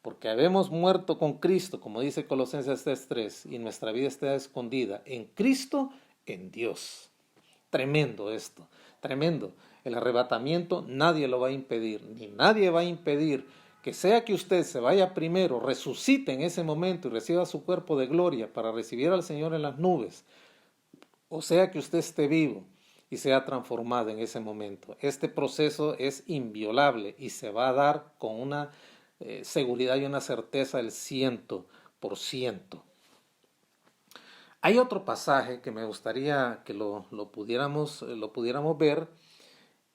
Porque habemos muerto con Cristo, como dice Colosenses 3:3, y nuestra vida está escondida en Cristo, en Dios. Tremendo esto, tremendo. El arrebatamiento nadie lo va a impedir, ni nadie va a impedir que sea que usted se vaya primero, resucite en ese momento y reciba su cuerpo de gloria para recibir al Señor en las nubes, o sea que usted esté vivo y sea transformado en ese momento. Este proceso es inviolable y se va a dar con una seguridad y una certeza del 100%. Hay otro pasaje que me gustaría que lo pudiéramos ver,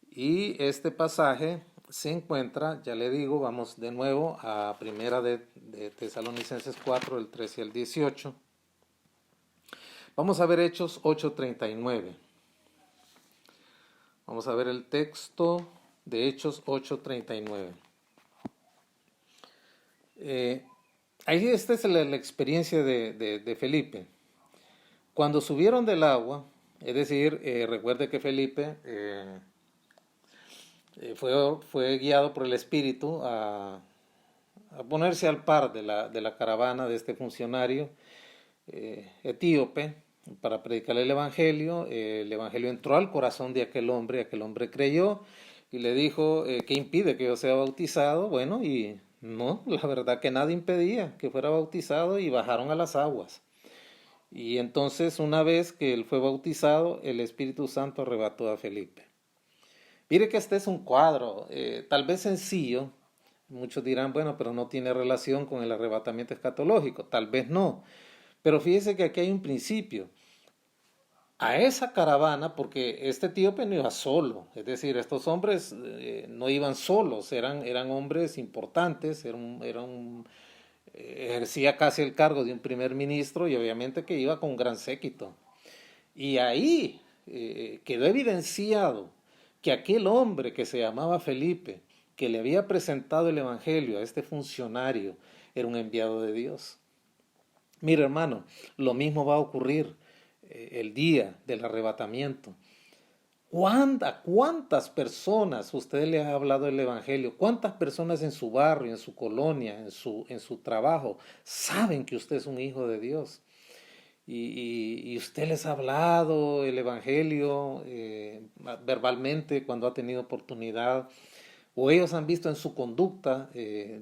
y este pasaje se encuentra, ya le digo, vamos de nuevo a primera de Tesalonicenses 4, el 13 al 18. Vamos a ver Hechos 8:39. Vamos a ver el texto de Hechos 8:39. Ahí esta es la experiencia de Felipe. Cuando subieron del agua, es decir, recuerde que Felipe fue guiado por el Espíritu a ponerse al par de la caravana de este funcionario etíope para predicarle el Evangelio. El Evangelio entró al corazón de aquel hombre creyó y le dijo, ¿qué impide que yo sea bautizado? Bueno, y no, la verdad que nada impedía que fuera bautizado, y bajaron a las aguas. Y entonces, una vez que él fue bautizado, el Espíritu Santo arrebató a Felipe. Mire que este es un cuadro, tal vez sencillo. Muchos dirán, bueno, pero no tiene relación con el arrebatamiento escatológico. Tal vez no. Pero fíjese que aquí hay un principio. A esa caravana, porque este etíope no iba solo, es decir, estos hombres no iban solos, eran hombres importantes, ejercía casi el cargo de un primer ministro y obviamente que iba con un gran séquito. Y ahí quedó evidenciado que aquel hombre que se llamaba Felipe, que le había presentado el Evangelio a este funcionario, era un enviado de Dios. Mira, hermano, lo mismo va a ocurrir el día del arrebatamiento. ¿Cuántas personas usted le ha hablado del Evangelio? ¿Cuántas personas en su barrio, en su colonia, en su trabajo saben que usted es un hijo de Dios? Y usted les ha hablado el Evangelio verbalmente cuando ha tenido oportunidad, o ellos han visto en su conducta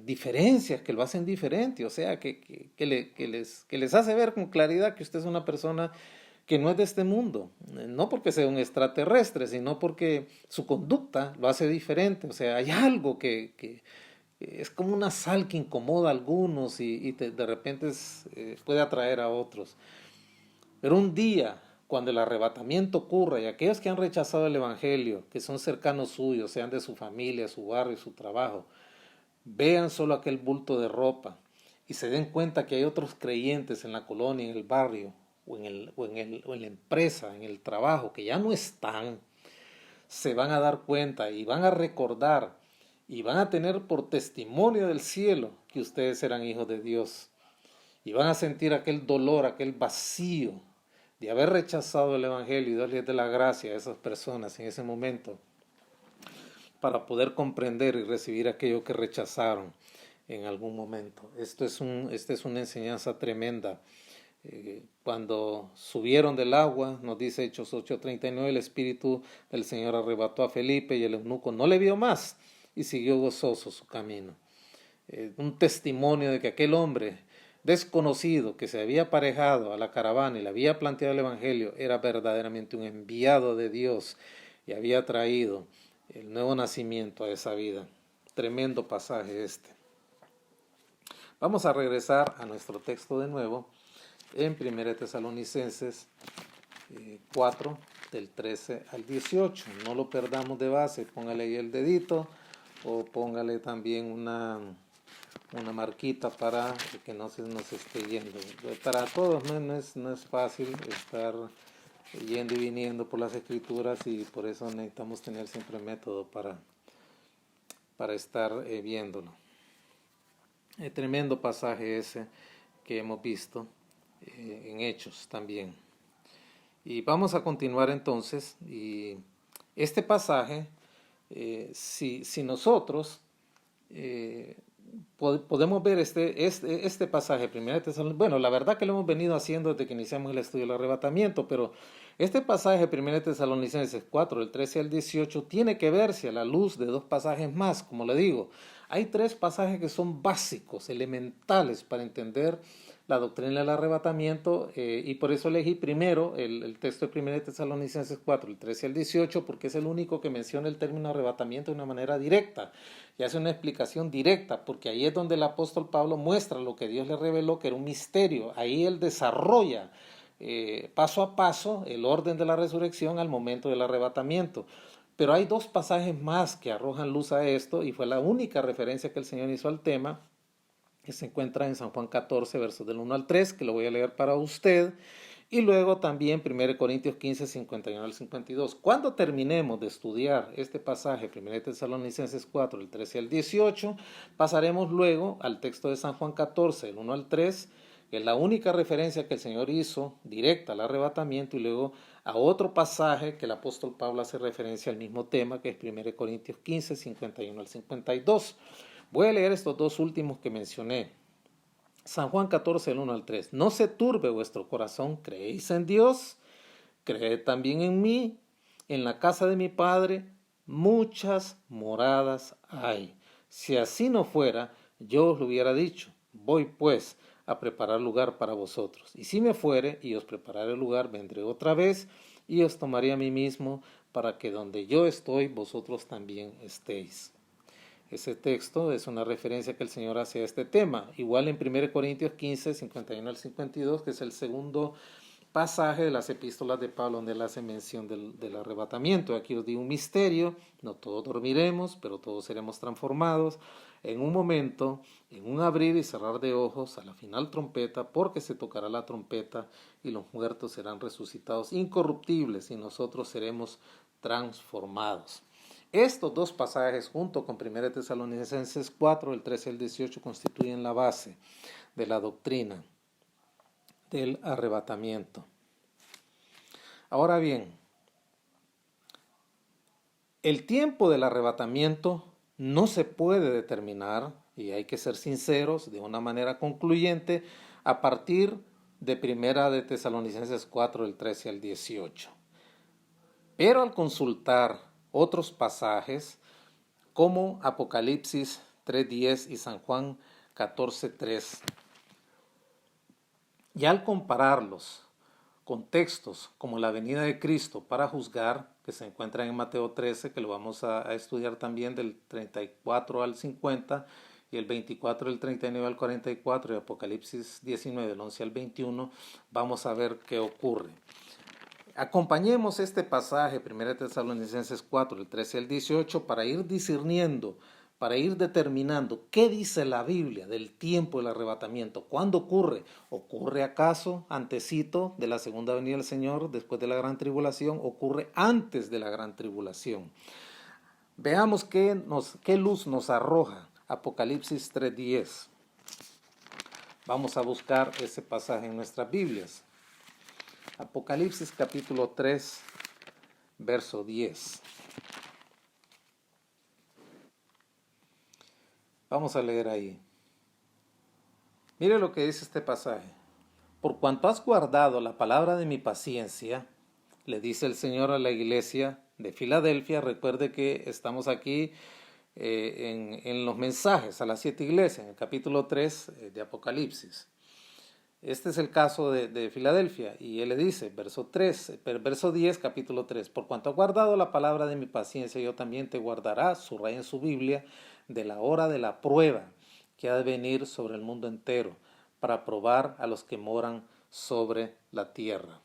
diferencias que lo hacen diferente, o sea, que les hace ver con claridad que usted es una persona que no es de este mundo, no porque sea un extraterrestre, sino porque su conducta lo hace diferente, o sea, hay algo que es como una sal que incomoda a algunos y de repente puede atraer a otros. Pero un día, cuando el arrebatamiento ocurra y aquellos que han rechazado el Evangelio, que son cercanos suyos, sean de su familia, su barrio, su trabajo, vean solo aquel bulto de ropa y se den cuenta que hay otros creyentes en la colonia, en el barrio, o en la empresa, en el trabajo, que ya no están, se van a dar cuenta y van a recordar y van a tener por testimonio del cielo que ustedes eran hijos de Dios. Y van a sentir aquel dolor, aquel vacío de haber rechazado el Evangelio y darles de la gracia a esas personas en ese momento para poder comprender y recibir aquello que rechazaron en algún momento. Esta es una enseñanza tremenda. Cuando subieron del agua, nos dice Hechos 8:39, el Espíritu del Señor arrebató a Felipe y el eunuco no le vio más y siguió gozoso su camino. Un testimonio de que aquel hombre desconocido que se había aparejado a la caravana y le había planteado el Evangelio era verdaderamente un enviado de Dios y había traído el nuevo nacimiento a esa vida. Tremendo pasaje este. Vamos a regresar a nuestro texto de nuevo en 1 Tesalonicenses 4, del 13 al 18. No lo perdamos de base, póngale ahí el dedito o póngale también una marquita para que no se nos esté yendo. Para todos no es fácil estar yendo y viniendo por las escrituras y por eso necesitamos tener siempre método para estar viéndolo. Tremendo pasaje ese que hemos visto en Hechos también. Y vamos a continuar entonces. Y este pasaje, si nosotros podemos ver este pasaje, 1 Tesalonicenses, bueno, la verdad que lo hemos venido haciendo desde que iniciamos el estudio del arrebatamiento, pero este pasaje, 1 Tesalonicenses 4, del 13 al 18, tiene que verse a la luz de dos pasajes más, como le digo. Hay tres pasajes que son básicos, elementales para entender la doctrina del arrebatamiento y por eso elegí primero el texto de 1 Tesalonicenses 4, el 13 al 18, porque es el único que menciona el término arrebatamiento de una manera directa y hace una explicación directa, porque ahí es donde el apóstol Pablo muestra lo que Dios le reveló, que era un misterio. Ahí él desarrolla paso a paso el orden de la resurrección al momento del arrebatamiento. Pero hay dos pasajes más que arrojan luz a esto y fue la única referencia que el Señor hizo al tema, que se encuentra en San Juan 14, versos del 1 al 3, que lo voy a leer para usted, y luego también 1 Corintios 15, 51 al 52. Cuando terminemos de estudiar este pasaje, 1 Tesalonicenses 4, del 13 al 18, pasaremos luego al texto de San Juan 14, del 1 al 3, que es la única referencia que el Señor hizo directa al arrebatamiento, y luego a otro pasaje que el apóstol Pablo hace referencia al mismo tema, que es 1 Corintios 15, 51 al 52. Voy a leer estos dos últimos que mencioné. San Juan 14, del 1 al 3. No se turbe vuestro corazón, creéis en Dios, creed también en mí. En la casa de mi Padre muchas moradas hay. Si así no fuera, yo os lo hubiera dicho. Voy pues a preparar lugar para vosotros. Y si me fuere y os prepararé el lugar, vendré otra vez y os tomaré a mí mismo, para que donde yo estoy, vosotros también estéis. Ese texto es una referencia que el Señor hace a este tema. Igual en 1 Corintios 15, 51 al 52, que es el segundo pasaje de las epístolas de Pablo, donde él hace mención del arrebatamiento. Aquí os digo un misterio: no todos dormiremos, pero todos seremos transformados en un momento, en un abrir y cerrar de ojos, a la final trompeta, porque se tocará la trompeta y los muertos serán resucitados incorruptibles y nosotros seremos transformados. Estos dos pasajes, junto con 1 Tesalonicenses 4, el 13 al 18, constituyen la base de la doctrina del arrebatamiento. Ahora bien, el tiempo del arrebatamiento no se puede determinar, y hay que ser sinceros, de una manera concluyente, a partir de 1 Tesalonicenses 4, el 13 al 18. Pero al consultar otros pasajes, como Apocalipsis 3:10 y San Juan 14:3. Y al compararlos con textos como la venida de Cristo para juzgar, que se encuentran en Mateo 13, que lo vamos a estudiar también del 34 al 50, y el 24 del 39 al 44, y Apocalipsis 19 del 11 al 21, vamos a ver qué ocurre. Acompañemos este pasaje, 1 Tesalonicenses 4, del 13 al 18, para ir discerniendo, para ir determinando qué dice la Biblia del tiempo del arrebatamiento. ¿Cuándo ocurre? ¿Ocurre acaso antesito de la segunda venida del Señor, después de la gran tribulación? ¿Ocurre antes de la gran tribulación? Veamos qué luz nos arroja Apocalipsis 3:10. Vamos a buscar ese pasaje en nuestras Biblias. Apocalipsis capítulo 3, verso 10. Vamos a leer ahí. Mire lo que dice este pasaje. Por cuanto has guardado la palabra de mi paciencia, le dice el Señor a la iglesia de Filadelfia. Recuerde que estamos aquí en los mensajes a las 7 iglesias, en el capítulo 3 de Apocalipsis. Este es el caso de Filadelfia, y él le dice, verso 10, capítulo 3, por cuanto has guardado la palabra de mi paciencia, yo también te guardará, subraya en su Biblia, de la hora de la prueba que ha de venir sobre el mundo entero, para probar a los que moran sobre la tierra.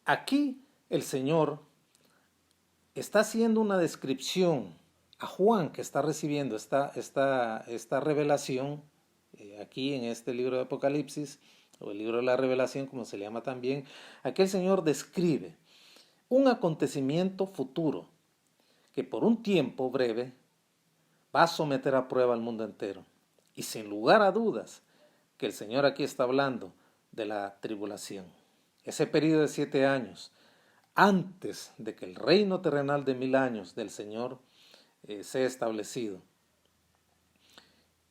Aquí el Señor está haciendo una descripción a Juan, que está recibiendo esta revelación, aquí en este libro de Apocalipsis, o el libro de la revelación, como se le llama también. Aquí el Señor describe un acontecimiento futuro que por un tiempo breve va a someter a prueba al mundo entero. Y sin lugar a dudas que el Señor aquí está hablando de la tribulación. Ese periodo de 7 años, antes de que el reino terrenal de 1000 años del Señor sea establecido.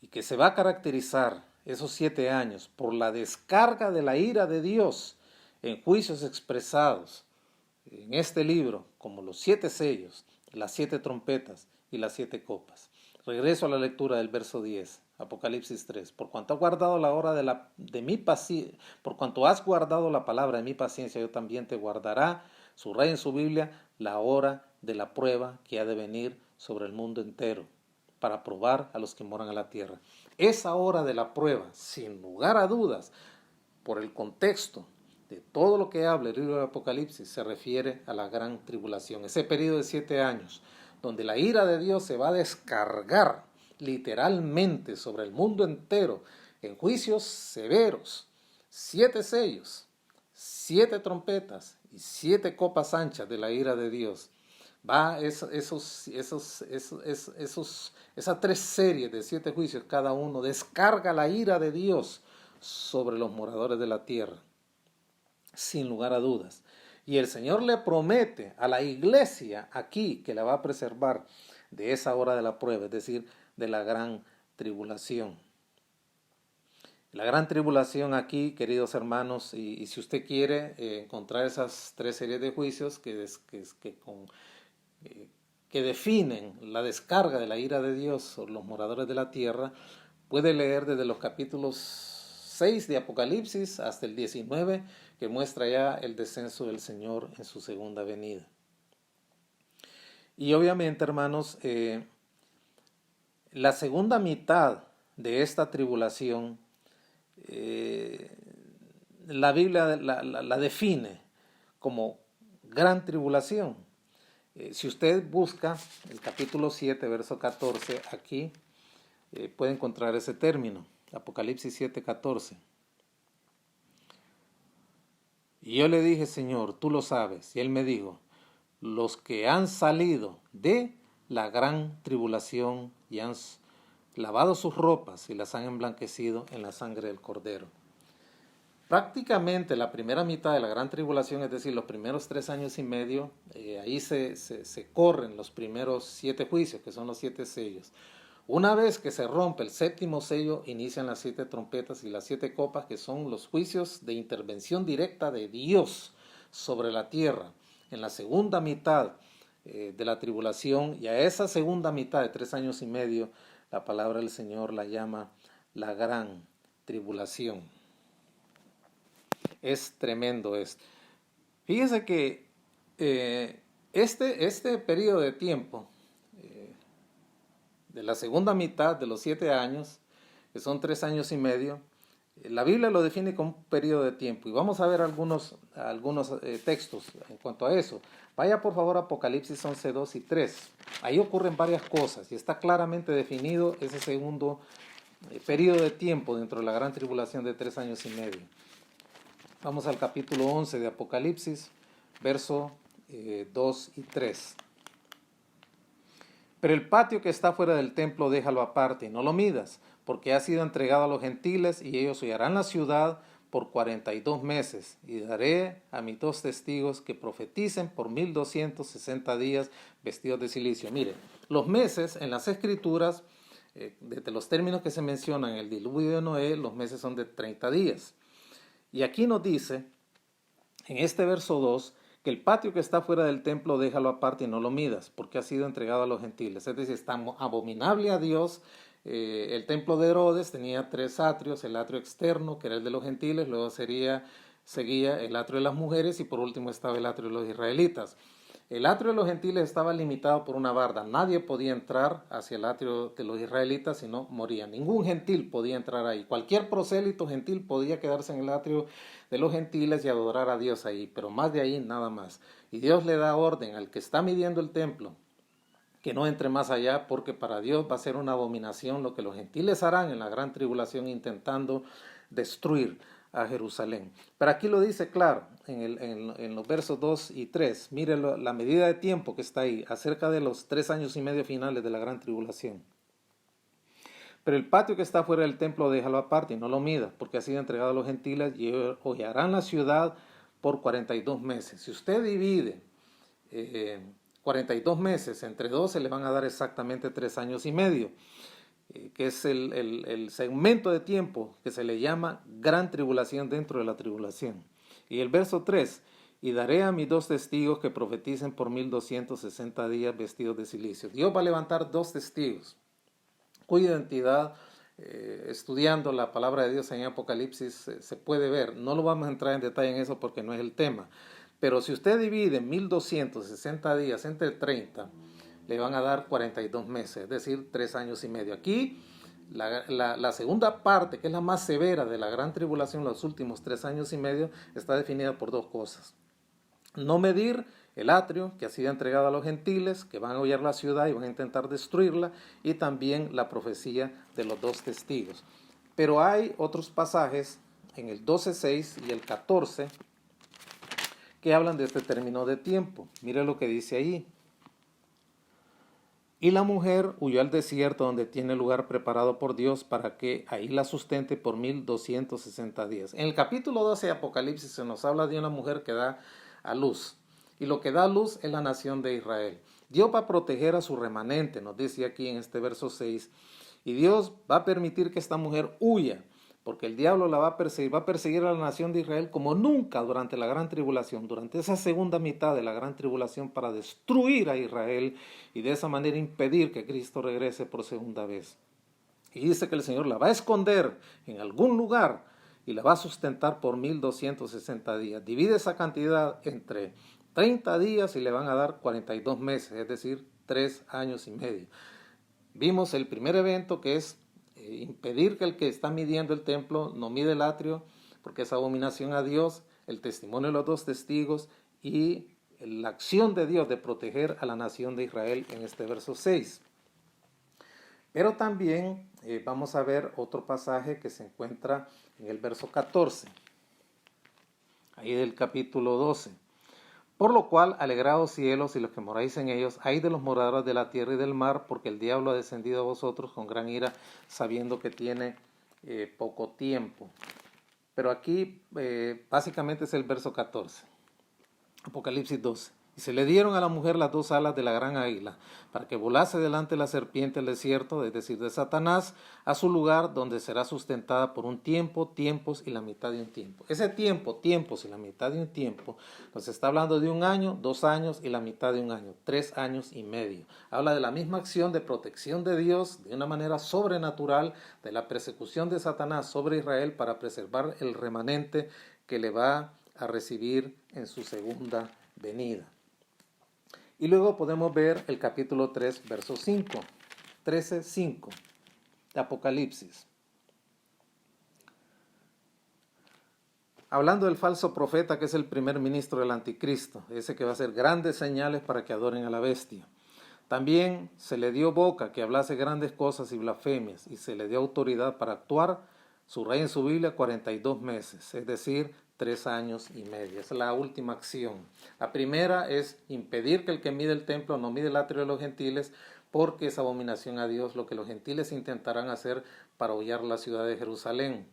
Y que se va a caracterizar esos 7 años por la descarga de la ira de Dios en juicios expresados en este libro, como los 7 sellos, las 7 trompetas y las 7 copas. Regreso a la lectura del verso 10, Apocalipsis 3. Por cuanto has guardado la hora de mi paciencia, por cuanto has guardado la palabra de mi paciencia, yo también te guardará, subraya en su Biblia, la hora de la prueba que ha de venir sobre el mundo entero, para probar a los que moran en la tierra. Esa hora de la prueba, sin lugar a dudas, por el contexto de todo lo que habla el libro de Apocalipsis, se refiere a la gran tribulación. Ese periodo de 7 años, donde la ira de Dios se va a descargar literalmente sobre el mundo entero en juicios severos, 7 sellos, 7 trompetas y 7 copas anchas de la ira de Dios. Va esas 3 series de 7 juicios, cada uno descarga la ira de Dios sobre los moradores de la tierra, sin lugar a dudas. Y el Señor le promete a la iglesia aquí que la va a preservar de esa hora de la prueba, es decir, de la gran tribulación. La gran tribulación aquí, queridos hermanos, y si usted quiere encontrar esas 3 series de juicios que definen la descarga de la ira de Dios sobre los moradores de la tierra, puede leer desde los capítulos 6 de Apocalipsis hasta el 19, que muestra ya el descenso del Señor en su segunda venida. Y obviamente, hermanos, la segunda mitad de esta tribulación, la Biblia la define como gran tribulación. Si usted busca el capítulo 7, verso 14, aquí puede encontrar ese término, Apocalipsis 7, 14. Y yo le dije, Señor, tú lo sabes. Y él me dijo, los que han salido de la gran tribulación y han lavado sus ropas y las han emblanquecido en la sangre del Cordero. Prácticamente la primera mitad de la gran tribulación, es decir, los primeros 3 años y medio, ahí se corren los primeros 7 juicios, que son los 7 sellos. Una vez que se rompe el 7º sello, inician las 7 trompetas y las 7 copas, que son los juicios de intervención directa de Dios sobre la tierra. En la segunda mitad de la tribulación, y a esa segunda mitad de 3 años y medio, la palabra del Señor la llama la gran tribulación. Es tremendo esto. Fíjese que este periodo de tiempo, de la segunda mitad de los 7 años, que son 3 años y medio, la Biblia lo define como un periodo de tiempo. Y vamos a ver algunos textos en cuanto a eso. Vaya por favor a Apocalipsis 11, 2 y 3. Ahí ocurren varias cosas y está claramente definido ese segundo periodo de tiempo dentro de la gran tribulación de 3 años y medio. Vamos al capítulo 11 de Apocalipsis, verso 2 y 3. Pero el patio que está fuera del templo déjalo aparte y no lo midas, porque ha sido entregado a los gentiles y ellos hollarán la ciudad por 42 meses. Y daré a mis 2 testigos que profeticen por 1260 días vestidos de silicio. Mire, los meses en las escrituras, desde los términos que se mencionan en el diluvio de Noé, los meses son de 30 días. Y aquí nos dice, en este verso 2, que el patio que está fuera del templo déjalo aparte y no lo midas, porque ha sido entregado a los gentiles. Es decir, está abominable a Dios. El templo de Herodes tenía 3 atrios, el atrio externo, que era el de los gentiles, luego seguía el atrio de las mujeres y por último estaba el atrio de los israelitas. El atrio de los gentiles estaba limitado por una barda. Nadie podía entrar hacia el atrio de los israelitas, sino moría. Ningún gentil podía entrar ahí. Cualquier prosélito gentil podía quedarse en el atrio de los gentiles y adorar a Dios ahí, pero más de ahí nada más. Y Dios le da orden al que está midiendo el templo que no entre más allá, porque para Dios va a ser una abominación lo que los gentiles harán en la gran tribulación intentando destruir a Jerusalén. Pero aquí lo dice claro, en los versos 2 y 3, mire la medida de tiempo que está ahí, acerca de los 3 años y medio finales de la gran tribulación. Pero el patio que está fuera del templo déjalo aparte y no lo mida, porque ha sido entregado a los gentiles y hollarán la ciudad por 42 meses. Si usted divide 42 meses entre 12, le van a dar exactamente 3 años y medio. Que es el segmento de tiempo que se le llama gran tribulación dentro de la tribulación. Y el verso 3, y daré a mis 2 testigos que profeticen por 1260 días vestidos de silicio. Dios va a levantar 2 testigos, cuya identidad, estudiando la palabra de Dios en Apocalipsis, se puede ver. No lo vamos a entrar en detalle en eso porque no es el tema. Pero si usted divide 1260 días entre 30, le van a dar 42 meses, es decir, 3 años y medio. Aquí, la segunda parte, que es la más severa de la gran tribulación, los últimos 3 años y medio, está definida por 2 cosas. No medir el atrio, que ha sido entregado a los gentiles, que van a hollar la ciudad y van a intentar destruirla, y también la profecía de los 2 testigos. Pero hay otros pasajes, en el 12:6 y el 14, que hablan de este término de tiempo. Mire lo que dice ahí. Y la mujer huyó al desierto donde tiene lugar preparado por Dios para que ahí la sustente por 1260 días. En el capítulo 12 de Apocalipsis se nos habla de una mujer que da a luz. Y lo que da a luz es la nación de Israel. Dios va a proteger a su remanente, nos dice aquí en este verso 6. Y Dios va a permitir que esta mujer huya, porque el diablo la va a perseguir a la nación de Israel como nunca durante la gran tribulación, durante esa segunda mitad de la gran tribulación, para destruir a Israel y de esa manera impedir que Cristo regrese por segunda vez. Y dice que el Señor la va a esconder en algún lugar y la va a sustentar por 1260 días. Divide esa cantidad entre 30 días y le van a dar 42 meses, es decir, 3 años y medio. Vimos el primer evento, que es impedir que el que está midiendo el templo no mide el atrio, porque es abominación a Dios, el testimonio de los 2 testigos y la acción de Dios de proteger a la nación de Israel en este verso 6. Pero también vamos a ver otro pasaje que se encuentra en el verso 14, ahí del capítulo 12. Por lo cual, alegraos cielos y los que moráis en ellos, ay de los moradores de la tierra y del mar, porque el diablo ha descendido a vosotros con gran ira, sabiendo que tiene poco tiempo. Pero aquí básicamente es el verso 14, Apocalipsis 12. Y se le dieron a la mujer las 2 alas de la gran águila, para que volase delante de la serpiente del desierto, es decir, de Satanás, a su lugar donde será sustentada por un tiempo, tiempos y la mitad de un tiempo. Ese tiempo, tiempos y la mitad de un tiempo, nos está hablando de 1 año, 2 años y la mitad de 1 año, 3 años y medio. Habla de la misma acción de protección de Dios de una manera sobrenatural, de la persecución de Satanás sobre Israel para preservar el remanente que le va a recibir en su segunda venida. Y luego podemos ver el capítulo 3, verso 5, 13:5 de Apocalipsis. Hablando del falso profeta que es el primer ministro del anticristo, ese que va a hacer grandes señales para que adoren a la bestia. También se le dio boca que hablase grandes cosas y blasfemias, y se le dio autoridad para actuar, subraya en su Biblia, 42 meses, es decir, 3 años y medio. Es la última acción. La primera es impedir que el que mide el templo no mide el atrio de los gentiles, porque es abominación a Dios lo que los gentiles intentarán hacer para hollar la ciudad de Jerusalén.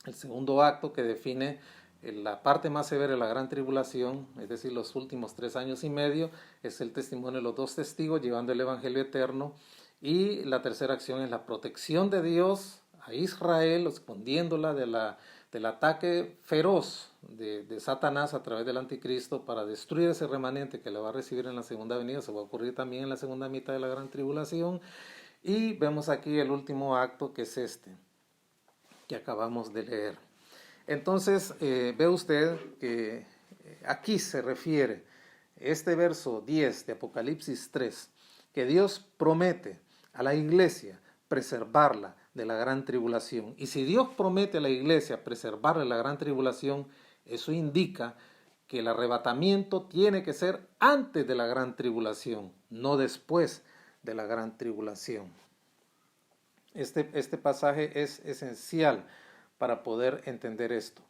El segundo acto, que define la parte más severa de la gran tribulación, es decir, los últimos 3 años y medio, es el testimonio de los 2 testigos llevando el evangelio eterno. Y la tercera acción es la protección de Dios a Israel, escondiéndola del ataque feroz de Satanás a través del anticristo para destruir ese remanente que le va a recibir en la segunda venida. Se va a ocurrir también en la segunda mitad de la gran tribulación. Y vemos aquí el último acto, que es este, que acabamos de leer. Entonces, ve usted que aquí se refiere este verso 10 de Apocalipsis 3, que Dios promete a la iglesia preservarla de la gran tribulación. Y si Dios promete a la iglesia preservarla de la gran tribulación, eso indica que el arrebatamiento tiene que ser antes de la gran tribulación, no después de la gran tribulación. Este pasaje es esencial para poder entender esto.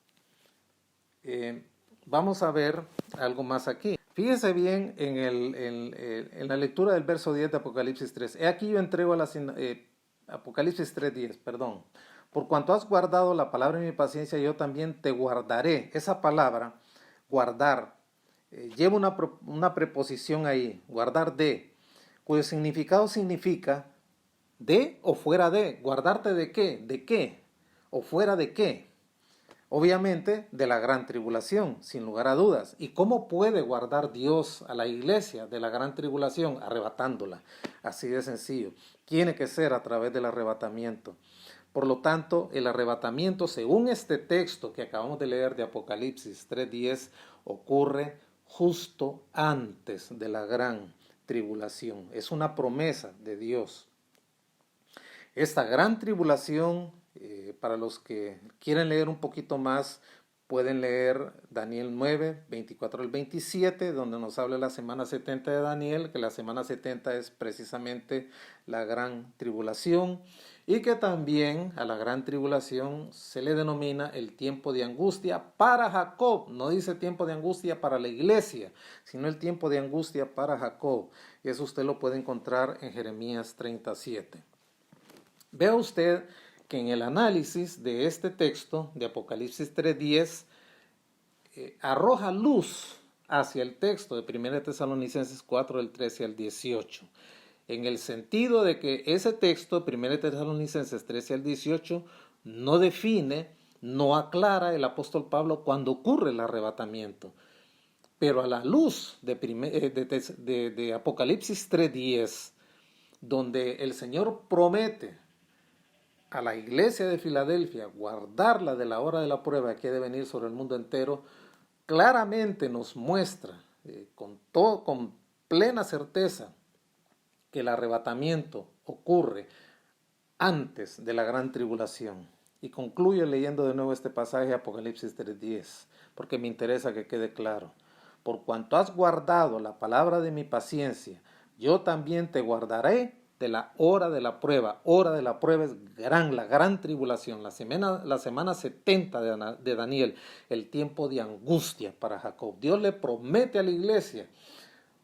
Vamos a ver algo más aquí. Fíjense bien en la lectura del verso 10 de Apocalipsis 3. He aquí yo entrego a Apocalipsis 3:10, perdón. Por cuanto has guardado la palabra de mi paciencia, yo también te guardaré. Esa palabra, guardar, lleva una preposición ahí, guardar de, cuyo significado significa de o fuera de. ¿Guardarte de qué? ¿De qué? ¿O fuera de qué? Obviamente de la gran tribulación, sin lugar a dudas. ¿Y cómo puede guardar Dios a la iglesia de la gran tribulación? Arrebatándola. Así de sencillo. Tiene que ser a través del arrebatamiento. Por lo tanto, el arrebatamiento, según este texto que acabamos de leer de Apocalipsis 3:10, ocurre justo antes de la gran tribulación. Es una promesa de Dios. Esta gran tribulación, para los que quieren leer un poquito más, pueden leer Daniel 9, 24 al 27, donde nos habla la semana 70 de Daniel, que la semana 70 es precisamente la gran tribulación, y que también a la gran tribulación se le denomina el tiempo de angustia para Jacob. No dice tiempo de angustia para la iglesia, sino el tiempo de angustia para Jacob. Y eso usted lo puede encontrar en Jeremías 37. Vea usted que en el análisis de este texto de Apocalipsis 3:10 arroja luz hacia el texto de 1 Tesalonicenses 4 del 13 al 18, en el sentido de que ese texto, 1 Tesalonicenses 13 al 18, no define, no aclara el apóstol Pablo cuando ocurre el arrebatamiento. Pero a la luz de Apocalipsis 3:10, donde el Señor promete a la iglesia de Filadelfia guardarla de la hora de la prueba que ha de venir sobre el mundo entero, claramente nos muestra con plena certeza que el arrebatamiento ocurre antes de la gran tribulación. Y concluyo leyendo de nuevo este pasaje de Apocalipsis 3:10, porque me interesa que quede claro. Por cuanto has guardado la palabra de mi paciencia, yo también te guardaré de la hora de la prueba. Hora de la prueba es la gran tribulación, la semana 70 de Daniel, el tiempo de angustia para Jacob. Dios le promete a la iglesia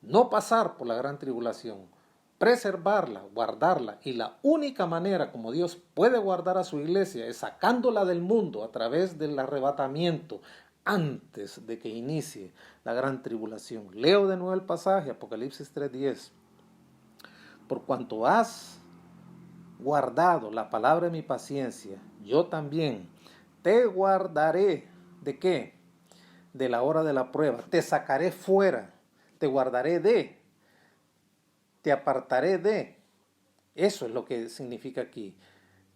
no pasar por la gran tribulación, preservarla, guardarla, y la única manera como Dios puede guardar a su iglesia es sacándola del mundo a través del arrebatamiento antes de que inicie la gran tribulación. Leo de nuevo el pasaje, Apocalipsis 3:10. Por cuanto has guardado la palabra de mi paciencia, yo también te guardaré. ¿De qué? De la hora de la prueba. Te sacaré fuera, te guardaré te apartaré de. Eso es lo que significa aquí.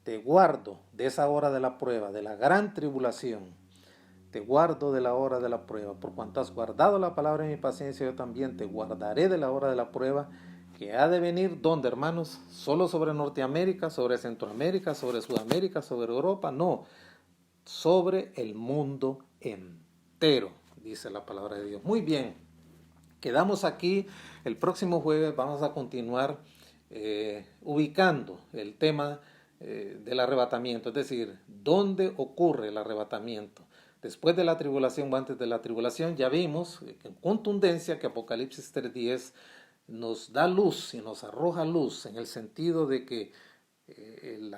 Te guardo de esa hora de la prueba, de la gran tribulación. Te guardo de la hora de la prueba. Por cuanto has guardado la palabra de mi paciencia, yo también te guardaré de la hora de la prueba, que ha de venir, ¿dónde, hermanos? ¿Solo sobre Norteamérica, sobre Centroamérica, sobre Sudamérica, sobre Europa? No, sobre el mundo entero, dice la palabra de Dios. Muy bien, quedamos aquí. El próximo jueves vamos a continuar ubicando el tema del arrebatamiento, es decir, ¿dónde ocurre el arrebatamiento? Después de la tribulación o antes de la tribulación. Ya vimos en contundencia que Apocalipsis 3:10 nos da luz y nos arroja luz en el sentido de que el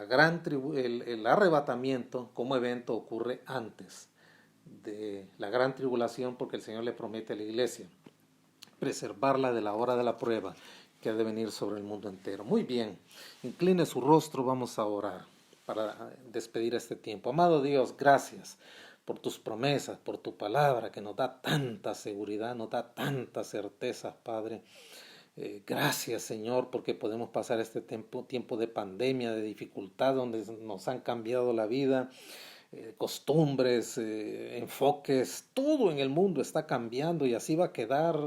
arrebatamiento como evento ocurre antes de la gran tribulación, porque el Señor le promete a la iglesia preservarla de la hora de la prueba que ha de venir sobre el mundo entero. Muy bien, incline su rostro, vamos a orar para despedir este tiempo. Amado Dios, gracias por tus promesas, por tu palabra que nos da tanta seguridad, nos da tanta certeza, Padre. Gracias, Señor, porque podemos pasar este tiempo de pandemia, de dificultad, donde nos han cambiado la vida, costumbres, enfoques, todo en el mundo está cambiando y así va a quedar.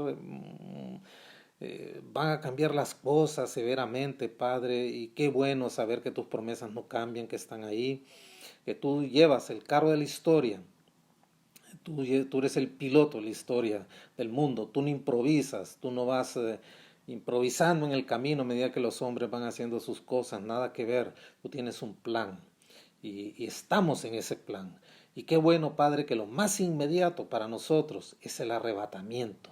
Van a cambiar las cosas severamente, Padre, y qué bueno saber que tus promesas no cambian, que están ahí, que tú llevas el carro de la historia. Tú eres el piloto de la historia del mundo, tú no improvisas, tú no vas improvisando en el camino a medida que los hombres van haciendo sus cosas, nada que ver, tú tienes un plan y estamos en ese plan. Y qué bueno, Padre, que lo más inmediato para nosotros es el arrebatamiento.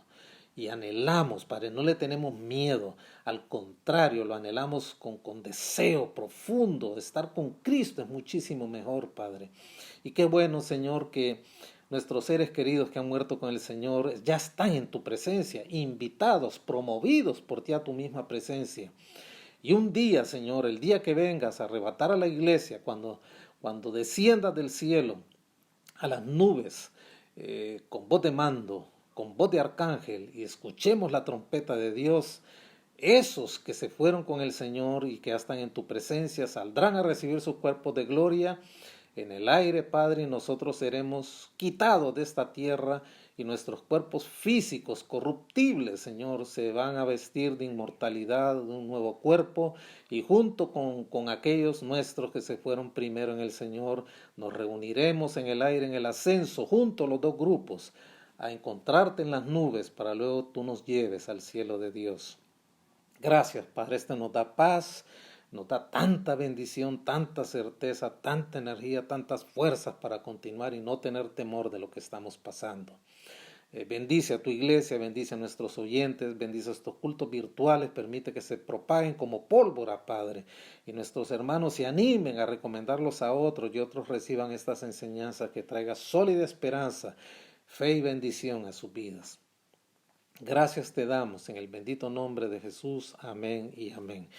Y anhelamos, Padre, no le tenemos miedo, al contrario, lo anhelamos con deseo profundo. Estar con Cristo es muchísimo mejor, Padre. Y qué bueno, Señor, que nuestros seres queridos que han muerto con el Señor ya están en tu presencia, invitados, promovidos por ti a tu misma presencia. Y un día, Señor, el día que vengas a arrebatar a la iglesia, cuando desciendas del cielo a las nubes, con voz de mando, con voz de arcángel, y escuchemos la trompeta de Dios, esos que se fueron con el Señor y que ya están en tu presencia saldrán a recibir sus cuerpos de gloria en el aire, Padre, y nosotros seremos quitados de esta tierra y nuestros cuerpos físicos corruptibles, Señor, se van a vestir de inmortalidad, de un nuevo cuerpo, y junto con aquellos nuestros que se fueron primero en el Señor, nos reuniremos en el aire, en el ascenso, junto a los dos grupos, a encontrarte en las nubes para luego tú nos lleves al cielo de Dios. Gracias, Padre, esto nos da paz, nos da tanta bendición, tanta certeza, tanta energía, tantas fuerzas para continuar y no tener temor de lo que estamos pasando. Bendice a tu iglesia, bendice a nuestros oyentes, bendice a estos cultos virtuales, permite que se propaguen como pólvora, Padre, y nuestros hermanos se animen a recomendarlos a otros y otros reciban estas enseñanzas que traigan sólida esperanza, fe y bendición a sus vidas. Gracias te damos en el bendito nombre de Jesús. Amén y amén.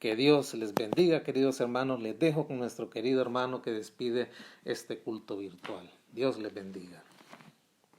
Que Dios les bendiga, queridos hermanos. Les dejo con nuestro querido hermano que despide este culto virtual. Dios les bendiga.